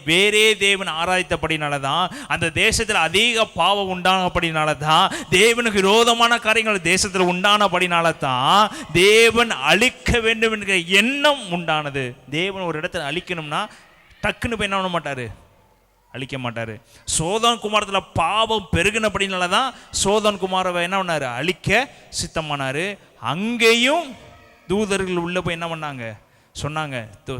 வேறே தேவன் ஆராதித்தபடினால தான் அந்த தேசத்தில் அதிக பாவம் உண்டானபடினால தான், தேவனுக்கு விரோதமான காரியங்கள் தேசத்தில் உண்டானபடினால தான் தேவன் அழிக்க வேண்டும் என்கிற எண்ணம் உண்டானது. தேவன் ஒரு இடத்துல அழிக்கணும்னா டக்குன்னு போய் என்ன பண்ண மாட்டார், அழிக்க மாட்டார். சோதோம் குமாரத்தில் பாவம் பெருகினபடினால தான் சோதோம் குமாரவை என்ன பண்ணார், அழிக்க சித்தமானார். அங்கேயும் தூதர்கள் உள்ள போய் என்ன பண்ணாங்க, சொன்னாங்க,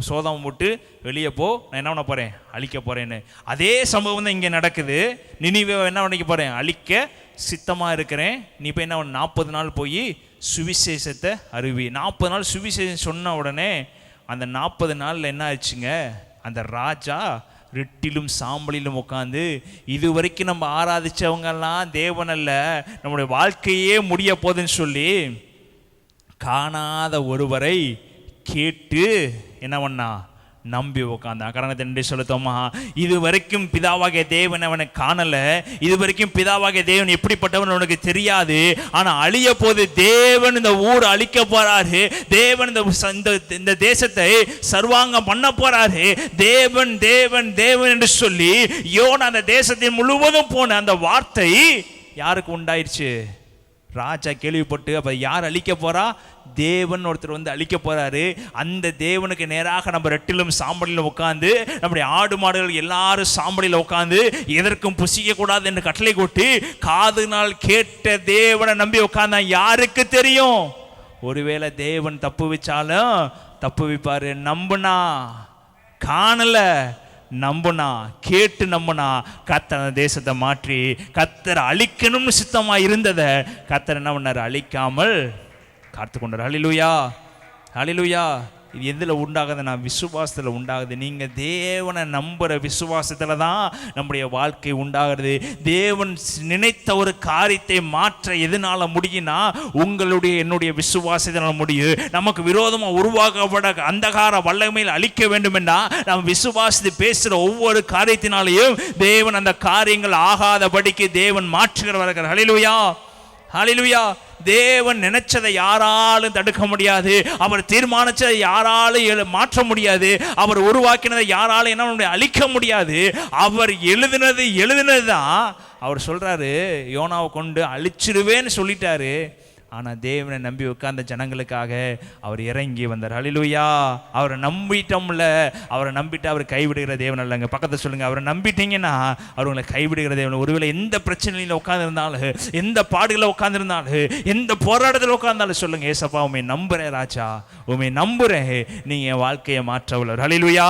சோதம் போட்டு வெளியே போ, நான் என்ன பண்ண போகிறேன், அழிக்க போகிறேன்னு. அதே சம்பவம் தான் இங்கே நடக்குது. நினிவே என்ன பண்ணிக்க போகிறேன், அழிக்க சித்தமாக இருக்கிறேன். நீ இப்போ என்ன 40 நாள் போய் சுவிசேஷத்தை அறிவி. 40 நாள் சுவிசேஷம் சொன்ன உடனே அந்த 40 நாளில் என்ன ஆச்சுங்க, அந்த ராஜா ரெட்டிலும் சாம்பலிலும் உட்காந்து, இது வரைக்கும் நம்ம ஆராதிச்சவங்கெல்லாம் தேவன் அல்ல, நம்முடைய வாழ்க்கையே முடிய போகுதுன்னு சொல்லி காணாத ஒருவரை கேட்டு என்ன பண்ணா, நம்பி உட்காந்தான். காரணத்தை சொல்லுத்தோமா, இது வரைக்கும் பிதாவாகிய தேவன் அவனை காணல, இது வரைக்கும் பிதாவாகிய தேவன் எப்படிப்பட்டவன் உனக்கு தெரியாது. ஆனா அழிய போது தேவன் இந்த ஊர் அழிக்க போறாரு, தேவன் இந்த தேசத்தை சர்வாங்கம் பண்ண போறாரு, தேவன் தேவன் தேவன் என்று சொல்லி யோனா அந்த தேசத்தின் முழுவதும் போன அந்த வார்த்தை யாருக்கு உண்டாயிருச்சு, ராஜா கேள்விப்பட்டு. அப்ப யார் அழிக்க போறா, தேவன் ஒருத்தர் வந்து அழிக்க போறாரு. அந்த தேவனுக்கு நேராக நம்ம ரெட்டிலும் சாம்பலிலும் உட்காந்து, நம்முடைய ஆடு மாடுகள் எல்லாரும் சாம்பலில் உட்காந்து எதற்கும் புசிக்க கூடாது என்று கட்டளை கொட்டி காது நாள் கேட்ட தேவனை நம்பி உட்கார்ந்தா யாருக்கு தெரியும். ஒருவேளை தேவன் தப்பு வச்சாலும் தப்பு வைப்பாரு. நம்புனா, காணல, நம்புனா, கேட்டு நம்புனா, கர்த்தர் தேசத்தை மாற்றி கர்த்தர் அழிக்கணும்னு சித்தமா இருந்ததை கர்த்தர் என்ன பண்ணாரு, அழிக்காமல் காத்து கொண்டார். ஹல்லேலூயா, ஹல்லேலூயா. இது எதில் உண்டாகுதுன்னா விசுவாசத்தில் உண்டாகுது. நீங்கள் தேவனை நம்புகிற விசுவாசத்தில் தான் நம்முடைய வாழ்க்கை உண்டாகிறது. தேவன் நினைத்த ஒரு காரியத்தை மாற்ற எதனால் முடியும்னா உங்களுடைய என்னுடைய விசுவாசத்தினால் முடியும். நமக்கு விரோதமாக உருவாக்கப்பட அந்தகார வல்லமையில் அழிக்க வேண்டும் என்றால் நம்ம விசுவாசத்தை பேசுகிற ஒவ்வொரு காரியத்தினாலேயும் தேவன் அந்த காரியங்கள் ஆகாதபடிக்கு தேவன் மாற்றுகிறவர்கள். ஹல்லேலூயா, ஹல்லேலூயா. தேவன் நினைச்சதை யாராலும் தடுக்க முடியாது. அவர் தீர்மானிச்சதை யாராலும் மாற்ற முடியாது. அவர் உருவாக்கினதை யாராலும் என்ன அழிக்க முடியாது. அவர் எழுதினது தான். அவர் சொல்றாரு, யோனாவை கொண்டு அழிச்சிடுவேன்னு சொல்லிட்டாரு. ஆனால் தேவனை நம்பி உட்கார்ந்த ஜனங்களுக்காக அவர் இறங்கி வந்தார். ஹல்லேலூயா. அவரை நம்பிட்டோம்ல, அவரை நம்பிட்டு அவர் கைவிடுகிற தேவன் அல்லங்க. பக்கத்தில் சொல்லுங்க, அவரை நம்பிட்டீங்கன்னா அவர் உங்களை கைவிடுகிற தேவன். ஒருவேளை எந்த பிரச்சனையில் உட்கார்ந்துருந்தாலும், எந்த பாடுகளில் உட்கார்ந்துருந்தாலும், எந்த போராட்டத்தில் உட்கார்ந்தாலும் சொல்லுங்க, ஏசப்பா உண்மை நம்புறேன் ராஜா, உண்மை நம்புறேன், நீங்க என் வாழ்க்கையை மாற்றவளர். ஹல்லேலூயா,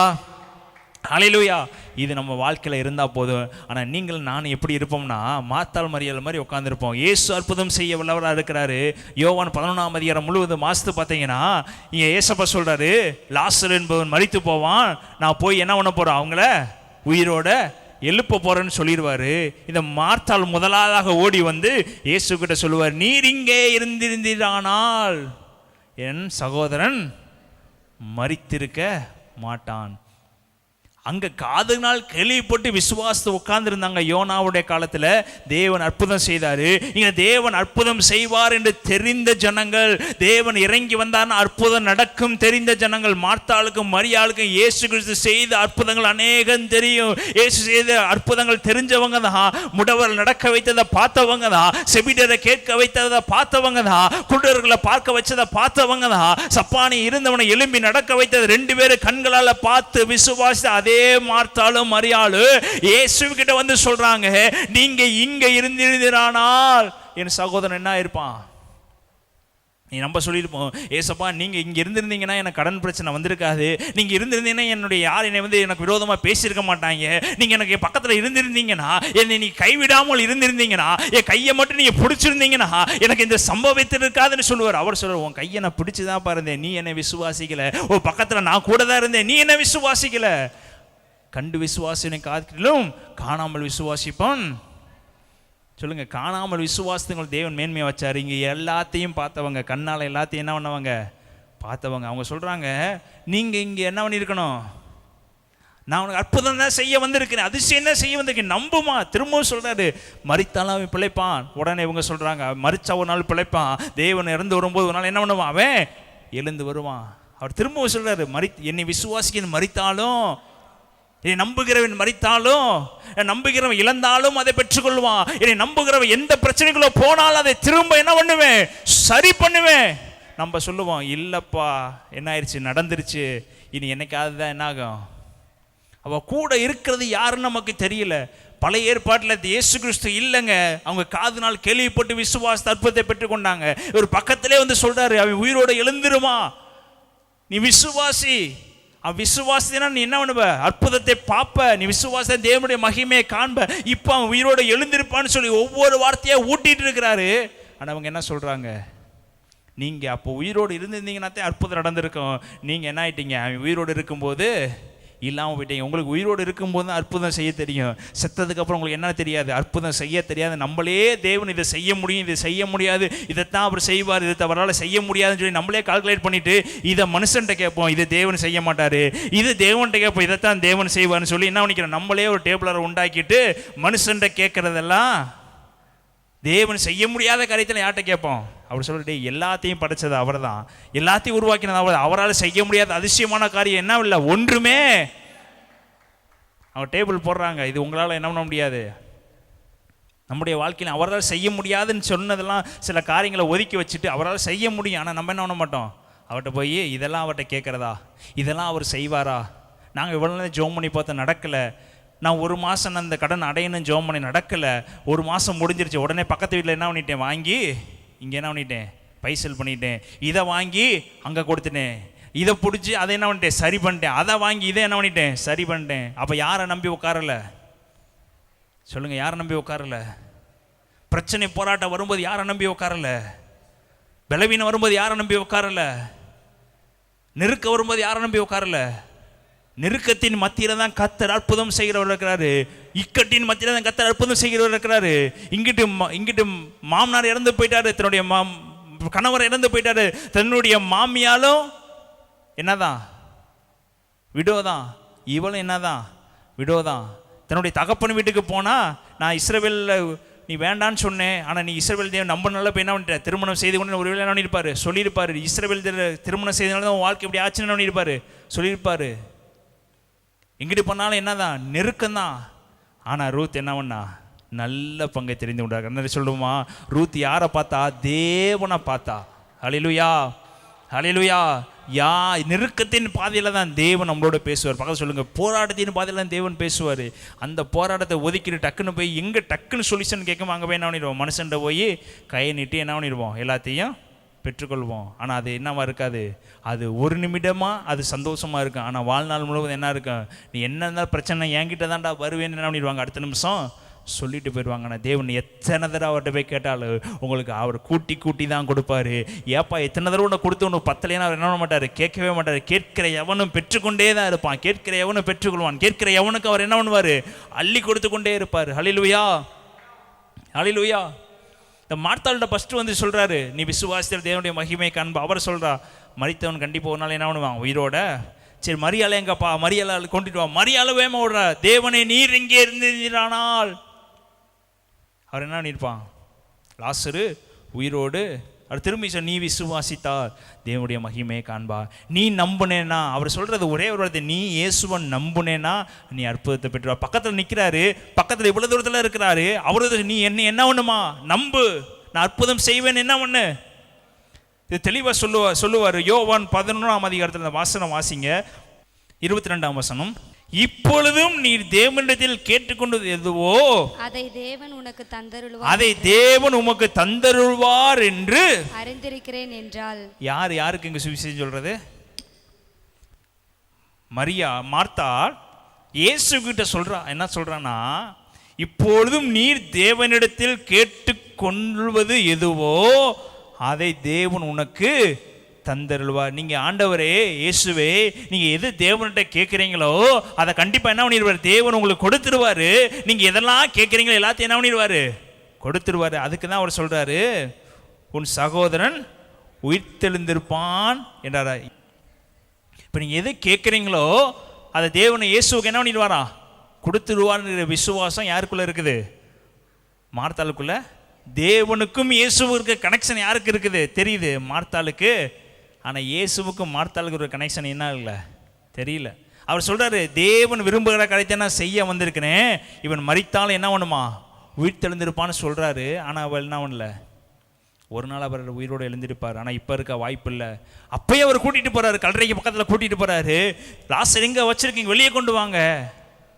ஹல்லேலூயா. இது நம்ம வாழ்க்கையில் இருந்தால் போதும். ஆனால் நீங்கள் நானும் எப்படி இருப்போம்னா மாத்தாள் மரியாள் மாதிரி உட்காந்துருப்போம். இயேசு அற்புதம் செய்ய வல்லவராக இருக்கிறாரு. யோவான் 11ஆம் அதிகாரம் முழுவதும் வாசித்து பார்த்தீங்கன்னா இங்கே ஏசப்பா சொல்கிறாரு, லாசர் என்பவன் மரித்து போவான், நான் போய் என்ன பண்ண போகிறேன், அவங்கள உயிரோட எழுப்ப போகிறேன்னு சொல்லிடுவார். இந்த மார்த்தாள் முதலாவதாக ஓடி வந்து இயேசு கிட்ட சொல்லுவார், நீர் இங்கே இருந்திருந்தீரானால் என் சகோதரன் மரித்திருக்க மாட்டான். அங்கே காதுனால் கேள்விப்பட்டு விசுவாசத்தை உட்கார்ந்துருந்தாங்க. யோனாவுடைய காலத்தில் தேவன் அற்புதம் செய்தார். இங்கே தேவன் அற்புதம் செய்வார் என்று தெரிந்த ஜனங்கள், தேவன் இறங்கி வந்தார்னு அற்புதம் நடக்கும் தெரிந்த ஜனங்கள், மார்த்தாளுக்கும் மரியாளுக்கும் இயேசு கிறிஸ்து செய்த அற்புதங்கள் அநேகம் தெரியும். இயேசு செய்த அற்புதங்கள் தெரிஞ்சவங்க தான். முடவர் நடக்க வைத்ததை பார்த்தவங்க தான், செவிடரை கேட்க வைத்ததை பார்த்தவங்க தான், குருடர்களை பார்க்க வச்சதை பார்த்தவங்க தான், சப்பானி இருந்தவனை எழும்பி நடக்க வைத்தது 2 பேரும் கண்களால் பார்த்து விசுவாசி. அதே மார்த்தாளும் மரியாளும் இயேசு கிட்ட வந்து சொல்றாங்க, நீங்க இங்க இருந்திருந்தானால் என் சகோதரன் என்ன இருப்பான். நீ நம்ம சொல்லியிருப்போம், ஏசப்பா நீங்கள் இங்கே இருந்திருந்தீங்கன்னா எனக்கு கடன் பிரச்சனை வந்திருக்காது, நீங்கள் இருந்திருந்தீங்கன்னா என்னுடைய யார் என்னை வந்து எனக்கு விரோதமாக பேசியிருக்க மாட்டாங்க, நீங்கள் எனக்கு பக்கத்தில் இருந்திருந்தீங்கன்னா, என்னை நீ கைவிடாமல் இருந்திருந்தீங்கன்னா, என் கையை மட்டும் நீங்கள் பிடிச்சிருந்தீங்கன்னா எனக்கு இந்த சம்பவத்தில் இருக்காதுன்னு சொல்லுவார். அவர் சொல்லுவார், உன் கையை நான் பிடிச்சி தான் பாருந்தேன், நீ என்னை விசுவாசிக்கலை. ஓ பக்கத்தில் நான் கூட தான் இருந்தேன், நீ என்ன விசுவாசிக்கலை. கண்டு விசுவாசினை காத்திலும் காணாமல் விசுவாசிப்பான். சொல்லுங்க, காணாமல் விசுவாசத்துங்களை தேவன் மேன்மையாக வச்சார். இங்கே எல்லாத்தையும் பார்த்தவங்க, கண்ணால் எல்லாத்தையும் என்ன பண்ணவங்க பார்த்தவங்க, அவங்க சொல்கிறாங்க, நீங்கள் இங்கே என்ன பண்ணியிருக்கணும், நான் உனக்கு அற்புதம் தான் செய்ய வந்திருக்கிறேன், அதிசயம் தான் செய்ய வந்திருக்கேன், நம்புமா. திரும்பவும் சொல்கிறாரு, மரித்தாலும் அவன் பிழைப்பான். உடனே இவங்க சொல்கிறாங்க, மரிச்சா ஒரு நாள் பிழைப்பான், தேவன் இறந்து வரும்போது ஒரு நாள் என்ன பண்ணுவான், அவன் எழுந்து வருவான். அவர் திரும்பவும் சொல்கிறாரு, என்னை விசுவாசிக்க மரித்தாலும், என்னை நம்புகிறவன் மரித்தாலும், நம்புகிறவன் இழந்தாலும் அதை பெற்றுக்கொள்வான். என்னை நம்புகிறவன் எந்த பிரச்சனைகளோ போனாலும் அதை திரும்ப என்ன பண்ணுவேன், சரி பண்ணுவேன். நம்ம சொல்லுவோம், இல்லப்பா என்ன ஆயிடுச்சு, நடந்துருச்சு, இனி என்னைக்காவது தான் என்ன ஆகும். அவ கூட இருக்கிறது யாருன்னு நமக்கு தெரியல. பழைய ஏற்பாட்டில் இயேசு கிறிஸ்து இல்லைங்க, அவங்க காதுனால் கேள்விப்பட்டு விசுவாச அற்புதத்தை பெற்றுக்கொண்டாங்க. ஒரு பக்கத்திலே வந்து சொல்றாரு, அவன் உயிரோடு எழுந்துருமா. நீ விசுவாசி. விசுவாசினா நீ என்ன பண்ணுவ? அற்புதத்தை பார்ப்ப. நீ விசுவாச தேவனுடைய மகிமையை காண்ப. இப்போ அவன் உயிரோடு எழுந்திருப்பான்னு சொல்லி ஒவ்வொரு வார்த்தையா ஊட்டிட்டு இருக்கிறாரு. ஆனால் அவங்க என்ன சொல்றாங்க? நீங்கள் அப்போ உயிரோடு இருந்திருந்தீங்கன்னாத்தே அற்புதம் நடந்திருக்கும். நீங்கள் என்ன ஆயிட்டீங்க? அவன் உயிரோடு இருக்கும்போது இல்லாமல் போயிட்டீங்க. உங்களுக்கு உயிரோடு இருக்கும்போது தான் அற்புதம் செய்ய தெரியும். செத்ததுக்கு அப்புறம் உங்களுக்கு என்ன தெரியாது? அற்புதம் செய்ய தெரியாது. நம்மளே தேவன் இதை செய்ய முடியும், இதை செய்ய முடியாது, இதைத்தான் அவர் செய்வார், இதை அவரால் செய்ய முடியாதுன்னு சொல்லி நம்மளே கால்குலேட் பண்ணிட்டு இதை மனுஷன்ட்ட கேட்போம், இதை தேவன் செய்ய மாட்டார். இது தேவன்கிட்ட கேட்போம், இதைத்தான் தேவன் செய்வார்னு சொல்லி என்ன பண்ணிக்கிறோம்? நம்மளே ஒரு டேபிளரை உண்டாக்கிட்டு மனுஷன்ட்ட கேட்கறதெல்லாம் தேவன் செய்ய முடியாத காரியத்தில் யார்கிட்ட கேட்போம்? அவர் சொல்லிட்டு எல்லாத்தையும் படைச்சது அவர் தான், எல்லாத்தையும் உருவாக்கினது அவர். அவரால் செய்ய முடியாத அதிசயமான காரியம் என்ன இல்லை? ஒன்றுமே. அவர் டேபிள் போடுறாங்க, இது உங்களால் என்ன பண்ண முடியாது. நம்முடைய வாழ்க்கையில் அவரால் செய்ய முடியாதுன்னு சொன்னதெல்லாம் சில காரியங்களை ஒதுக்கி வச்சுட்டு அவரால் செய்ய முடியும், ஆனால் நம்ம என்ன பண்ண மாட்டோம்? அவர்கிட்ட போய் இதெல்லாம் அவர்கிட்ட கேட்குறதா? இதெல்லாம் அவர் செய்வாரா? நாங்கள் இவ்வளோ நேரம் ஜோம் பண்ணி பார்த்தா நடக்கலை. நான் 1 மாதம் நான் அந்த கடன் அடையணும் ஜோம் பண்ணி நடக்கலை. 1 மாதம் முடிஞ்சிருச்சு. உடனே பக்கத்து வீட்டில் என்ன பண்ணிட்டேன்? வாங்கி இங்கே என்ன பண்ணிட்டேன்? பைசல் பண்ணிட்டேன். இதை வாங்கி அங்கே கொடுத்துட்டேன். இதை பிடிச்சி அதை என்ன பண்ணிட்டேன்? சரி பண்ணிட்டேன். அதை வாங்கி இதை என்ன பண்ணிட்டேன்? சரி பண்ணிட்டேன். அப்போ யாரை நம்பி உட்காரல? சொல்லுங்கள், யாரை நம்பி உட்காரல? பிரச்சனை போராட்டம் வரும்போது யாரை நம்பி உட்காரல? பலவீனம் வரும்போது யாரை நம்பி உட்காரல? நெருக்க வரும்போது யாரை நம்பி உட்காரல? நெருக்கத்தின் மத்தியில் தான் கர்த்தர் அற்புதம் செய்கிறவர் இருக்கிறாரு. இக்கட்டின் மத்தியில் தான் கர்த்தர் அற்புதம் செய்கிறவர் இருக்கிறாரு. இங்கிட்டு மாமனார் இறந்து போயிட்டாரு, தன்னுடைய கணவர் இறந்து போயிட்டாரு, தன்னுடைய மாமியாலும் என்னதான்? விடோதான். இவளும் என்னதான்? விடோதான். தன்னுடைய தகப்பன் வீட்டுக்கு போனால், நான் இஸ்ரவேலில் நீ வேண்டான்னு சொன்னேன், ஆனால் நீ இஸ்ரவேல் தேவன் நம்பினால போய் என்ன பண்ணிட்ட? திருமணம் செய்து கொண்டு ஒரு வேலை என்ன பண்ணியிருப்பாரு? சொல்லியிருப்பாரு. இஸ்ரவேல் திருமணம் செய்தனால தான் உன் வாழ்க்கை இப்படி ஆச்சுன்னு என்ன பண்ணியிருப்பாரு? சொல்லியிருப்பாரு. எங்கிட்டு பண்ணாலும் என்னதான்? நெருக்கம்தான். ஆனால் ரூத் என்ன பண்ணா? நல்ல பங்கை தெரிந்து கொண்டார். என்ன சொல்லுமா? ரூத் யாரை பார்த்தா? தேவனை பார்த்தா. ஹல்லேலூயா, ஹல்லேலூயா. நெருக்கத்தின் பாதையில் தான் தேவன் நம்மளோட பேசுவார். பக்கத்தில் சொல்லுங்கள், போராட்டத்தின் பாதையில் தான் தேவன் பேசுவார். அந்த போராட்டத்தை ஒதுக்கிட்டு டக்குன்னு போய் எங்கே டக்குன்னு சொல்யூஷன் கேட்கும் அங்கே போய் என்ன பண்ணிடுவோம்? மனுஷன்ட்ட போய் கையை நீட்டி என்ன பண்ணிடுவோம்? எல்லாத்தையும் பெற்றுக்கொள்வோம். ஆனால் அது என்னவா இருக்காது? அது ஒரு நிமிடமாக அது சந்தோஷமாக இருக்கும். ஆனால் வாழ்நாள் முழுவதும் என்ன இருக்கும்? நீ என்ன இருந்தாலும் பிரச்சனை என்கிட்ட தான்டா வருவேன்னு என்ன பண்ணிடுவாங்க? அடுத்த நிமிஷம் சொல்லிட்டு போயிடுவாங்க. ஆனால் தேவன் எத்தனை தடவை அவர்கிட்ட போய் கேட்டாலும் உங்களுக்கு அவர் கூட்டி தான் கொடுப்பாரு. ஏப்பா எத்தனை தடவை உன்னை கொடுத்து உனக்கு பத்தலைன்னா அவர் என்ன பண்ண மாட்டார்? கேட்கவே மாட்டார். கேட்கிற எவனும் பெற்றுக்கொண்டே தான் இருப்பான். கேட்கிற எவனும் பெற்றுக்கொள்வான். கேட்கிற எவனுக்கு அவர் என்ன பண்ணுவார்? அள்ளி கொடுத்து கொண்டே இருப்பார். ஹல்லேலூயா, ஹல்லேலூயா. இந்த மார்த்தாள்கிட்ட ஃபஸ்ட்டு வந்து சொல்கிறாரு, நீ விசுவாசித்தல் தேவனுடைய மகிமை காண்பா. அவர் சொல்கிறா, மரித்தவன் கண்டிப்பாக ஒரு நாள் என்ன பண்ணுவான்? உயிரோட. சரி, மரியாதை எங்கப்பா? மரியாதை கொண்டுட்டு வா. மரியாதை வேமா விடுறா. தேவனை நீர் இங்கே இருந்திருந்தானால் அவர் என்ன பண்ணியிருப்பான்? லாசரு உயிரோடு. அவர் திரும்பி சொல், நீ விசுவாசித்தார் தேவனுடைய மகிமையை காண்பா. நீ நம்புனேனா, அவர் சொல்கிறது ஒரே ஒரு வார்த்தை, நீ இயேசுவன் நம்புனேனா நீ அற்புதத்தை பெற்றுவா. பக்கத்தில் நிற்கிறாரு, பக்கத்தில் இவ்வளோ தூரத்தில் இருக்கிறாரு. அவரது நீ என்ன ஒண்ணுமா? நம்பு, நான் அற்புதம் செய்வேன், என்ன ஒன்று? இது தெளிவாக சொல்லுவார். யோவான் 11ஆம் அதிகாரத்தில் இந்த வாசனம் வாசிங்க, 22ஆம் வசனம். இப்பொழுதும் நீர் தேவனிடத்தில் கேட்டுக்கொண்டது எதுவோ அதை தேவன் உனக்கு தந்தருள்வார், அதை தேவன் உமக்கு தந்தருள்வார் என்று அறிந்திருக்கிறேன் என்றால். யாருக்கு இங்க சுவிசேஷம் சொல்றது? மார்த்தா இயேசு கிட்ட சொல்றா. என்ன சொல்றானா? இப்பொழுதும் நீர் தேவனிடத்தில் கேட்டுக்கொள்வது எதுவோ அதை தேவன் உனக்கு தந்தருள்வார். நீங்கள் ஆண்டவரே இயேசுவே, நீங்கள் எது தேவன்கிட்ட கேட்குறீங்களோ அதை கண்டிப்பாக என்ன பண்ணிடுவார்? தேவன் உங்களுக்கு கொடுத்துருவார். நீங்கள் எதெல்லாம் கேட்குறீங்களோ எல்லாத்தையும் என்ன பண்ணிடுவார்? கொடுத்துருவார். அதுக்கு தான் அவர் சொல்கிறாரு, உன் சகோதரன் உயிர்த்தெழுந்திருப்பான் என்றாரா. இப்போ நீங்கள் எது கேட்குறீங்களோ அதை தேவனை இயேசுக்கு என்ன பண்ணிடுவாரா? கொடுத்துருவார்ங்கிற விசுவாசம் யாருக்குள்ளே இருக்குது? மார்த்தாளுக்குள்ள. தேவனுக்கும் இயேசுவுக்கு கனெக்ஷன் யாருக்கு இருக்குது? தெரியுது, மார்த்தாளுக்கு. ஆனால் இயேசுவுக்கும் மார்த்தாளுக்கு ஒரு கனெக்ஷன் என்ன இல்லை? தெரியல. அவர் சொல்கிறாரு, தேவன் விரும்புகிற காரியத்தை நான் செய்ய வந்திருக்கிறேன். இவன் மரித்தாலும் என்ன பண்ணுமா? உயிர்த்தெழுந்திருப்பான்னு சொல்கிறாரு. ஆனால் அவள் என்ன பண்ணல? ஒரு நாள் அவர் உயிரோடு எழுந்திருப்பார். ஆனால் இப்போ இருக்க வாய்ப்பு இல்லை. அப்பயே அவர் கூட்டிகிட்டு போகிறாரு, கல்லறைக்கு பக்கத்தில் கூட்டிகிட்டு போகிறாரு. லாசர் எங்கே வச்சுருக்கீங்க? வெளியே கொண்டு வாங்க.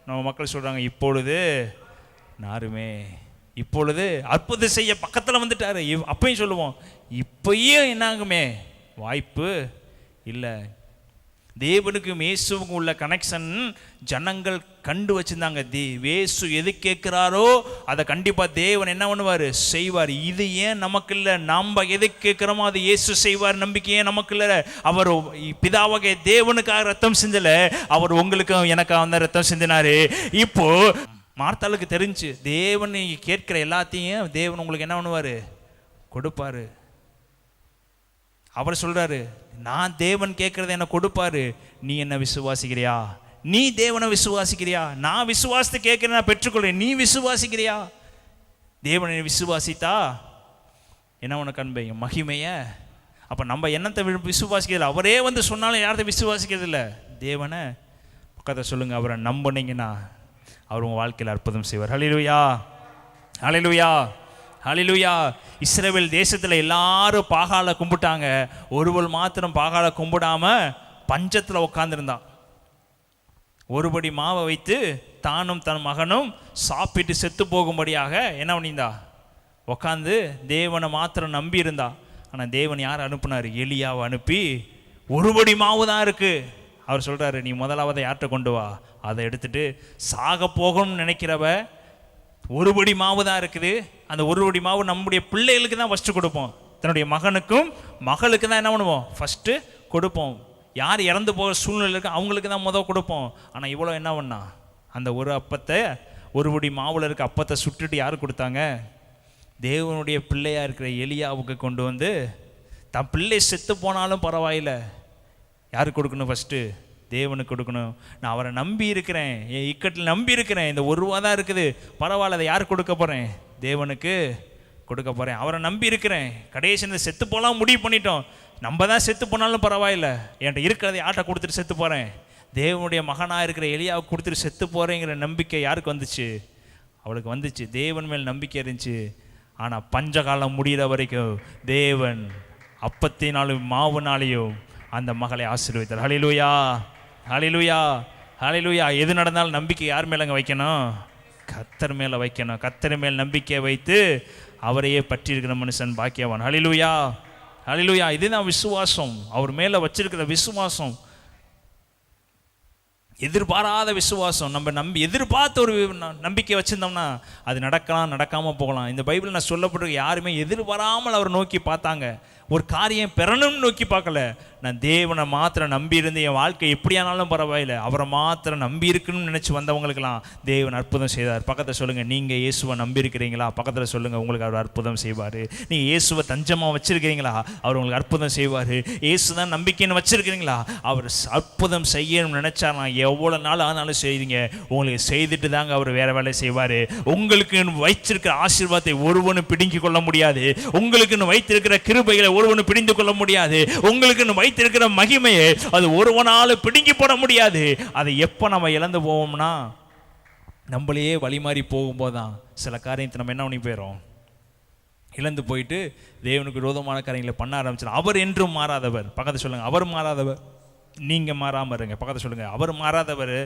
நம்ம மக்கள் சொல்கிறாங்க, இப்பொழுது நாருமே, இப்பொழுது அற்புதம் செய்ய பக்கத்தில் வந்துட்டாரு. அப்பயும் சொல்லுவோம், இப்பயும் என்னாகுமே? வாய்ப்பு இல்லை. தேவனுக்கும் இயேசுவுக்கும் உள்ள கனெக்ஷன் ஜனங்கள் கண்டு வச்சிருந்தாங்க. இயேசு எது கேட்கிறாரோ அதை கண்டிப்பா தேவன் என்ன பண்ணுவார், செய்வார். இது ஏன் நமக்கு இல்லை? நம்ம எது கேட்கிறோமோ அது இயேசு செய்வார். நம்பிக்கை ஏன் நமக்கு இல்லை? அவர் பிதாவாக தேவனுக்காக ரத்தம் சிந்தல, அவர் உங்களுக்கும் எனக்காக வந்து ரத்தம் சிந்தினாரு. இப்போ மார்த்தாளுக்கு தெரிஞ்சு தேவன் கேட்கிற எல்லாத்தையும் தேவன் உங்களுக்கு என்ன பண்ணுவாரு, கொடுப்பாரு. அவர் சொல்றாரு, நான் தேவன் கேட்கறத என்ன கொடுப்பாரு, நீ என்ன விசுவாசிக்கிறியா? நீ தேவனை விசுவாசிக்கிறியா? நான் விசுவாசத்தை கேட்கிறேன், நான் பெற்றுக்கொள்றேன், நீ விசுவாசிக்கிறியா? தேவனை விசுவாசித்தா என்ன உனக்கு அன்பை மகிமைய? அப்ப நம்ம என்னத்தை விசுவாசிக்கிறது? அவரே வந்து சொன்னாலும் யார்த்த விசுவாசிக்கிறது இல்லை, தேவனை. பக்கத்தை சொல்லுங்க, அவரை நம்பினீங்கன்னா அவர் உங்க வாழ்க்கையில் அற்புதம் செய்வார். ஹல்லேலூயா, ஹல்லேலூயா, ஹல்லேலூயா. இஸ்ரவேல் தேசத்தில் எல்லாரும் பாகால கும்பிட்டாங்க, ஒருவள் மாத்திரம் பாகால கும்பிடாம பஞ்சத்தில் உட்காந்துருந்தான். ஒருபடி மாவை வைத்து தானும் தன் மகனும் சாப்பிட்டு செத்து போகும்படியாக என்ன பண்ணியிருந்தா, உட்காந்து தேவனை மாத்திரம் நம்பி இருந்தா. ஆனால் தேவன் யார் அனுப்புனார்? எலியாவை அனுப்பி, ஒருபடி மாவு தான் இருக்கு. அவர் சொல்றாரு, நீ முதலாவதை யார்கிட்ட கொண்டு வா, அதை எடுத்துட்டு சாக போகணும்னு நினைக்கிறவ ஒருபடி மாவு தான் இருக்குது, அந்த ஒருபடி மாவு நம்முடைய பிள்ளைகளுக்கு தான் ஃபஸ்ட்டு கொடுப்போம். தன்னுடைய மகனுக்கும் மகளுக்கு தான் என்ன பண்ணுவோம், ஃபஸ்ட்டு கொடுப்போம். யார் இறந்து போகிற சூழ்நிலை இருக்கு அவங்களுக்கு தான் முதல் கொடுப்போம். ஆனால் இவ்வளோ என்ன பண்ணா, அந்த ஒரு அப்பத்தை, ஒருபடி மாவில் இருக்க அப்பத்தை சுட்டுட்டு யார் கொடுத்தாங்க? தேவனுடைய பிள்ளையாக இருக்கிற எலியாவுக்கு கொண்டு வந்து, தன் பிள்ளை செத்து போனாலும் பரவாயில்ல, யாருக்கு கொடுக்கணும்? ஃபஸ்ட்டு தேவனுக்கு கொடுக்கணும். நான் அவரை நம்பி இருக்கிறேன், என் இக்கட்டில் நம்பி இருக்கிறேன், இந்த ஒரு ரூபா தான் இருக்குது, பரவாயில்ல, அதை யாருக்கு கொடுக்க போகிறேன்? தேவனுக்கு கொடுக்க போகிறேன். அவரை நம்பி இருக்கிறேன். கடைசி இந்த செத்து போகலாம் முடிவு பண்ணிட்டோம், நம்ம தான் செத்து போனாலும் பரவாயில்ல, என்கிட்ட இருக்கிறதை யார்கிட்ட கொடுத்துட்டு செத்து போகிறேன்? தேவனுடைய மகனாக இருக்கிற எலியாவுக்கு கொடுத்துட்டு செத்து போகிறேங்கிற நம்பிக்கை யாருக்கு வந்துச்சு? அவளுக்கு வந்துச்சு. தேவன் மேல் நம்பிக்கை இருந்துச்சு. ஆனால் பஞ்சகாலம் முடிகிற வரைக்கும் தேவன் அப்பத்தினாலும் மாவுனாலையும் அந்த மகளை ஆசீர்வதித்தார். ஹல்லேலூயா, ஹல்லேலூயா, ஹல்லேலூயா. எது நடந்தாலும் நம்பிக்கை யார் மேலங்க வைக்கணும்? கர்த்தர் மேலே வைக்கணும். கர்த்தர் மேல் நம்பிக்கையை வைத்து அவரையே பற்றி இருக்கிற மனுஷன் பாக்கியவான். ஹல்லேலூயா, ஹல்லேலூயா. இதுதான் விசுவாசம், அவர் மேலே வச்சிருக்கிற விசுவாசம். எதிர்பாராத விசுவாசம். நம்ம எதிர்பார்த்த ஒரு நம்பிக்கை வச்சுருந்தோம்னா அது நடக்கலாம், நடக்காமல் போகலாம். இந்த பைபிள் நான் சொல்லப்பட்டிருக்க யாருமே எதிர்பாராமல் அவர் நோக்கி பார்த்தாங்க. ஒரு காரியம் பெறணும்னு நோக்கி பார்க்கல. நான் தேவனை மாத்திரம் நம்பி இருந்து என் வாழ்க்கை எப்படியானாலும் பரவாயில்லை, அவரை மாத்திரம் நம்பி இருக்கணும்னு நினச்சி வந்தவங்களுக்கெல்லாம் தேவன் அற்புதம் செய்தார். பக்கத்தில் சொல்லுங்கள், நீங்கள் இயேசுவை நம்பி இருக்கிறீங்களா? பக்கத்தில் சொல்லுங்கள், உங்களுக்கு அவர் அற்புதம் செய்வார். நீங்கள் இயேசுவை தஞ்சமாக வச்சுருக்கிறீங்களா? அவர் உங்களுக்கு அற்புதம் செய்வார். இயேசு தான் நம்பிக்கைன்னு வச்சுருக்கிறீங்களா? அவர் அற்புதம் செய்யணும்னு நினச்சார். நான் எவ்வளோ நாள் ஆனாலும் செய்வீங்க, உங்களுக்கு செய்துட்டு தாங்க அவர் வேறு வேலை செய்வார். உங்களுக்கு வைத்திருக்கிற ஆசீர்வாதத்தை ஒருவனும் பிடுங்கிக் கொள்ள முடியாது. உங்களுக்கு வைத்திருக்கிற கிருபைகளை ஒருவனும் பிடிந்து கொள்ள முடியாது. உங்களுக்கு வைத்திருக்கிற மகிமையை அது ஒருவனால பிடுங்கி போட முடியாது. அதை எப்போ நம்ம இழந்து போவோம்னா, நம்மளையே வழி மாறி போகும்போதுதான் சில காரியத்தை நம்ம என்ன பண்ணி போயிடும், இழந்து போயிட்டு தேவனுக்கு விரோதமான காரியங்களை பண்ண ஆரம்பிச்சிடும். அவர் என்றும் மாறாதவர். பக்கத்தை சொல்லுங்க, அவர் மாறாதவர், நீங்க மாறாம இருங்க. பக்கத்தை சொல்லுங்க, அவர் மாறாதவர்,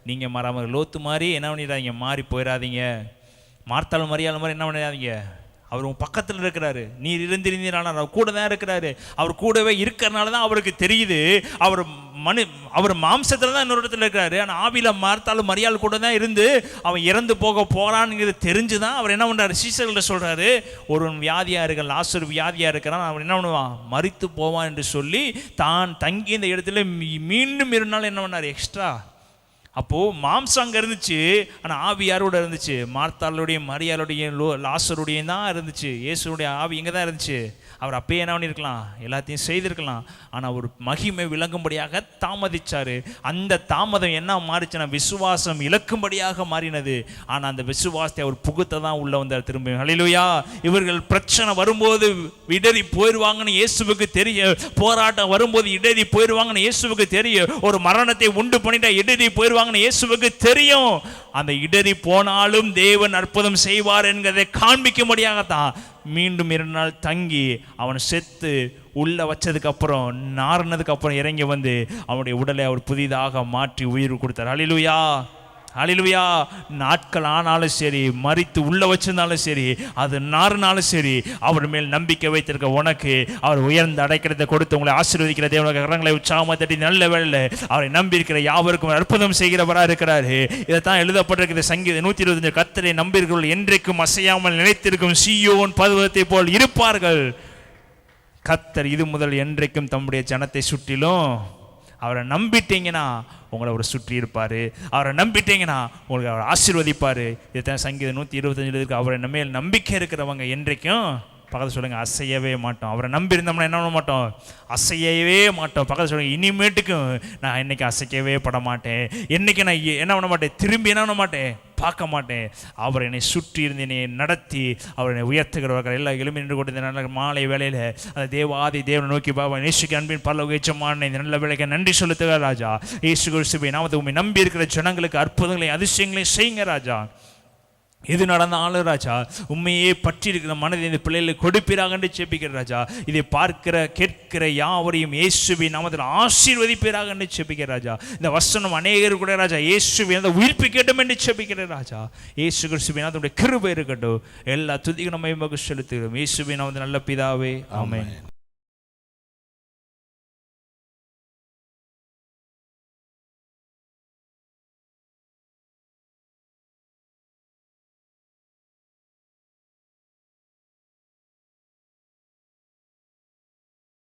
நீங்க மாறாம. லோத்து மாதிரி என்ன பண்ணிடாதீங்க, மாறி போயிடாதீங்க. மார்த்தாள் மரியாள் மாதிரி என்ன பண்ணிடாதீங்க. அவர் உங்க பக்கத்தில் இருக்கிறாரு. நீர் இருந்திருந்தீரான அவர் கூட தான் இருக்கிறாரு. அவர் கூடவே இருக்கிறனால தான் அவருக்கு தெரியுது அவர் மாம்சத்தில் தான் இன்னொரு இடத்துல இருக்கிறாரு. ஆனால் ஆவியில மார்த்தாள் மரியாள் கூட தான் இருந்து அவன் இறந்து போக போறான்னு தெரிஞ்சு தான் அவர் என்ன பண்றாரு, சீசர்கள்ட்ட சொல்றாரு, ஒரு வியாதியா இருக்க, லாசரு வியாதியா இருக்கிறான், அவன் என்ன பண்ணுவான், மரித்து போவான் என்று சொல்லி தான் தங்கி இந்த இடத்துல மீண்டும் இருந்தாலும் என்ன பண்ணார், எக்ஸ்ட்ரா. அப்போது மாம்சம் அங்கே இருந்துச்சு, ஆனால் ஆவி யாரோட இருந்துச்சு, மார்த்தாளுடைய மரியாளுடைய லாசருடையும் தான் இருந்துச்சு. இயேசுடைய ஆவி இங்கே தான் இருந்துச்சு. அவர் அப்பயே என்ன பண்ணியிருக்கலாம், எல்லாத்தையும் செய்திருக்கலாம். ஆனால் ஒரு மகிமை விளங்கும்படியாக தாமதிச்சார். அந்த தாமதம் என்ன மாறிச்சுன்னா விசுவாசம் இழக்கும்படியாக மாறினது. ஆனால் அந்த விசுவாசத்தை அவர் புகுத்த தான் உள்ள வந்தார் திரும்ப. ஹல்லேலூயா. இவர்கள் பிரச்சனை வரும்போது இடறி போயிடுவாங்கன்னு இயேசுவுக்கு தெரியும். போராட்டம் வரும்போது இடறி போயிடுவாங்கன்னு இயேசுவுக்கு தெரியும். ஒரு மரணத்தை உண்டு பண்ணிட்டா இடறி போயிடுவாங்கன்னு இயேசுவுக்கு தெரியும். அந்த இடறி போனாலும் தேவன் அற்புதம் செய்வார் என்கிறதை காண்பிக்கும்படியாகத்தான் மீண்டும் 2 நாள் தங்கி அவன் செத்து உள்ள வச்சதுக்கு அப்புறம் நார்னதுக்கு அப்புறம் இறங்கி வந்து அவனுடைய உடலை அவர் புதிதாக மாற்றி உயிர் கொடுத்தார். ஹல்லேலூயா, ஹல்லேலூயா. நாட்கள் ஆனாலும் சரி, மரித்து உள்ள வச்சிருந்தாலும் சரி, அது நாறுனாலும் சரி, அவர் மேல் நம்பிக்கை வைத்திருக்க உனக்கு அவர் உயர்ந்த அடைக்கிறதை கொடுத்து உங்களை ஆசீர்வதிக்கிற தேவனுடைய கரங்களை உற்சாகமாக தட்டி நல்ல வேளையில் அவரை நம்பி இருக்கிற யாவருக்கும் அற்புதம் செய்கிறவராக இருக்கிறாரு. இதைத்தான் எழுதப்பட்டிருக்கிறது சங்கீதம் 125. கர்த்தரை நம்பியிருக்கிறவர்கள் என்றைக்கும் அசையாமல் நிலைத்திருக்கும் சீயோன் பர்வதத்தை போல் இருப்பார்கள். கர்த்தர் இது முதல் என்றைக்கும் தம்முடைய ஜனத்தை சுற்றிலும் அவரை நம்பிட்டீங்கன்னா உங்களை அவர் சுற்றி இருப்பார். அவரை நம்பிட்டீங்கன்னா உங்களுக்கு அவர் ஆசீர்வதிப்பார். இதுதான் சங்கீதம் 125 அவரை மேல் நம்பிக்கை இருக்கிறவங்க என்றைக்கும் பக்கத்தில் சொல்லுங்கள் அசையவே மாட்டோம். அவரை நம்பி இருந்தோம்னா என்ன பண்ண மாட்டோம்? அசையவே மாட்டோம். பக்கத்தில் சொல்லுங்கள் இனிமேட்டுக்கும் நான் என்னைக்கு அசைக்கவே பட மாட்டேன். என்னைக்கு நான் என்ன பண்ண மாட்டேன்? திரும்பி என்ன பண்ண மாட்டேன்? பார்க்க மாட்டேன். அவர் என்னை சுற்றி இருந்து என்னை நடத்தி அவர் என்னை உயர்த்துகிறவர்கள் எல்லா எலும்பி நின்று கொண்டு நல்ல மாலை வேளையில் அந்த தேவாதி தேவனை நோக்கி பாபா நேசுக்கு அன்பின் பரலோக எஜமானனே இந்த நல்ல வேலைக்கு நன்றி செலுத்துக ராஜா. இயேசு கிறிஸ்துவை நாமத்தை உம்மை நம்பி இருக்கிற ஜனங்களுக்கு அற்புதங்களையும் அதிசயங்களையும் செய்யுங்க ராஜா. எது நடந்தாலும் ராஜா உண்மையே பற்றி இருக்கிற மனதை இந்த பிள்ளைகளுக்கு கொடுப்பீராக என்று செபிக்கிற ராஜா. இதை பார்க்கிற கேட்கிற யாவரையும் இயேசுவின் நாமத்தில் ஆசீர்வதிப்பீராக என்று செபிக்கிற ராஜா. இந்த வசனம் அநேகர் கூட ராஜா இயேசுவின் அந்த உயிர்ப்பிக்கட்டும் என்று செபிக்கிற ராஜா. இயேசு கிறிஸ்துவின் அதனுடைய கிருபை இருக்கட்டும். எல்லா துதிக்கும் நம்ம செலுத்துகிறோம். இயேசுவின் நாமத்தில் நல்ல பிதாவே, ஆமென்.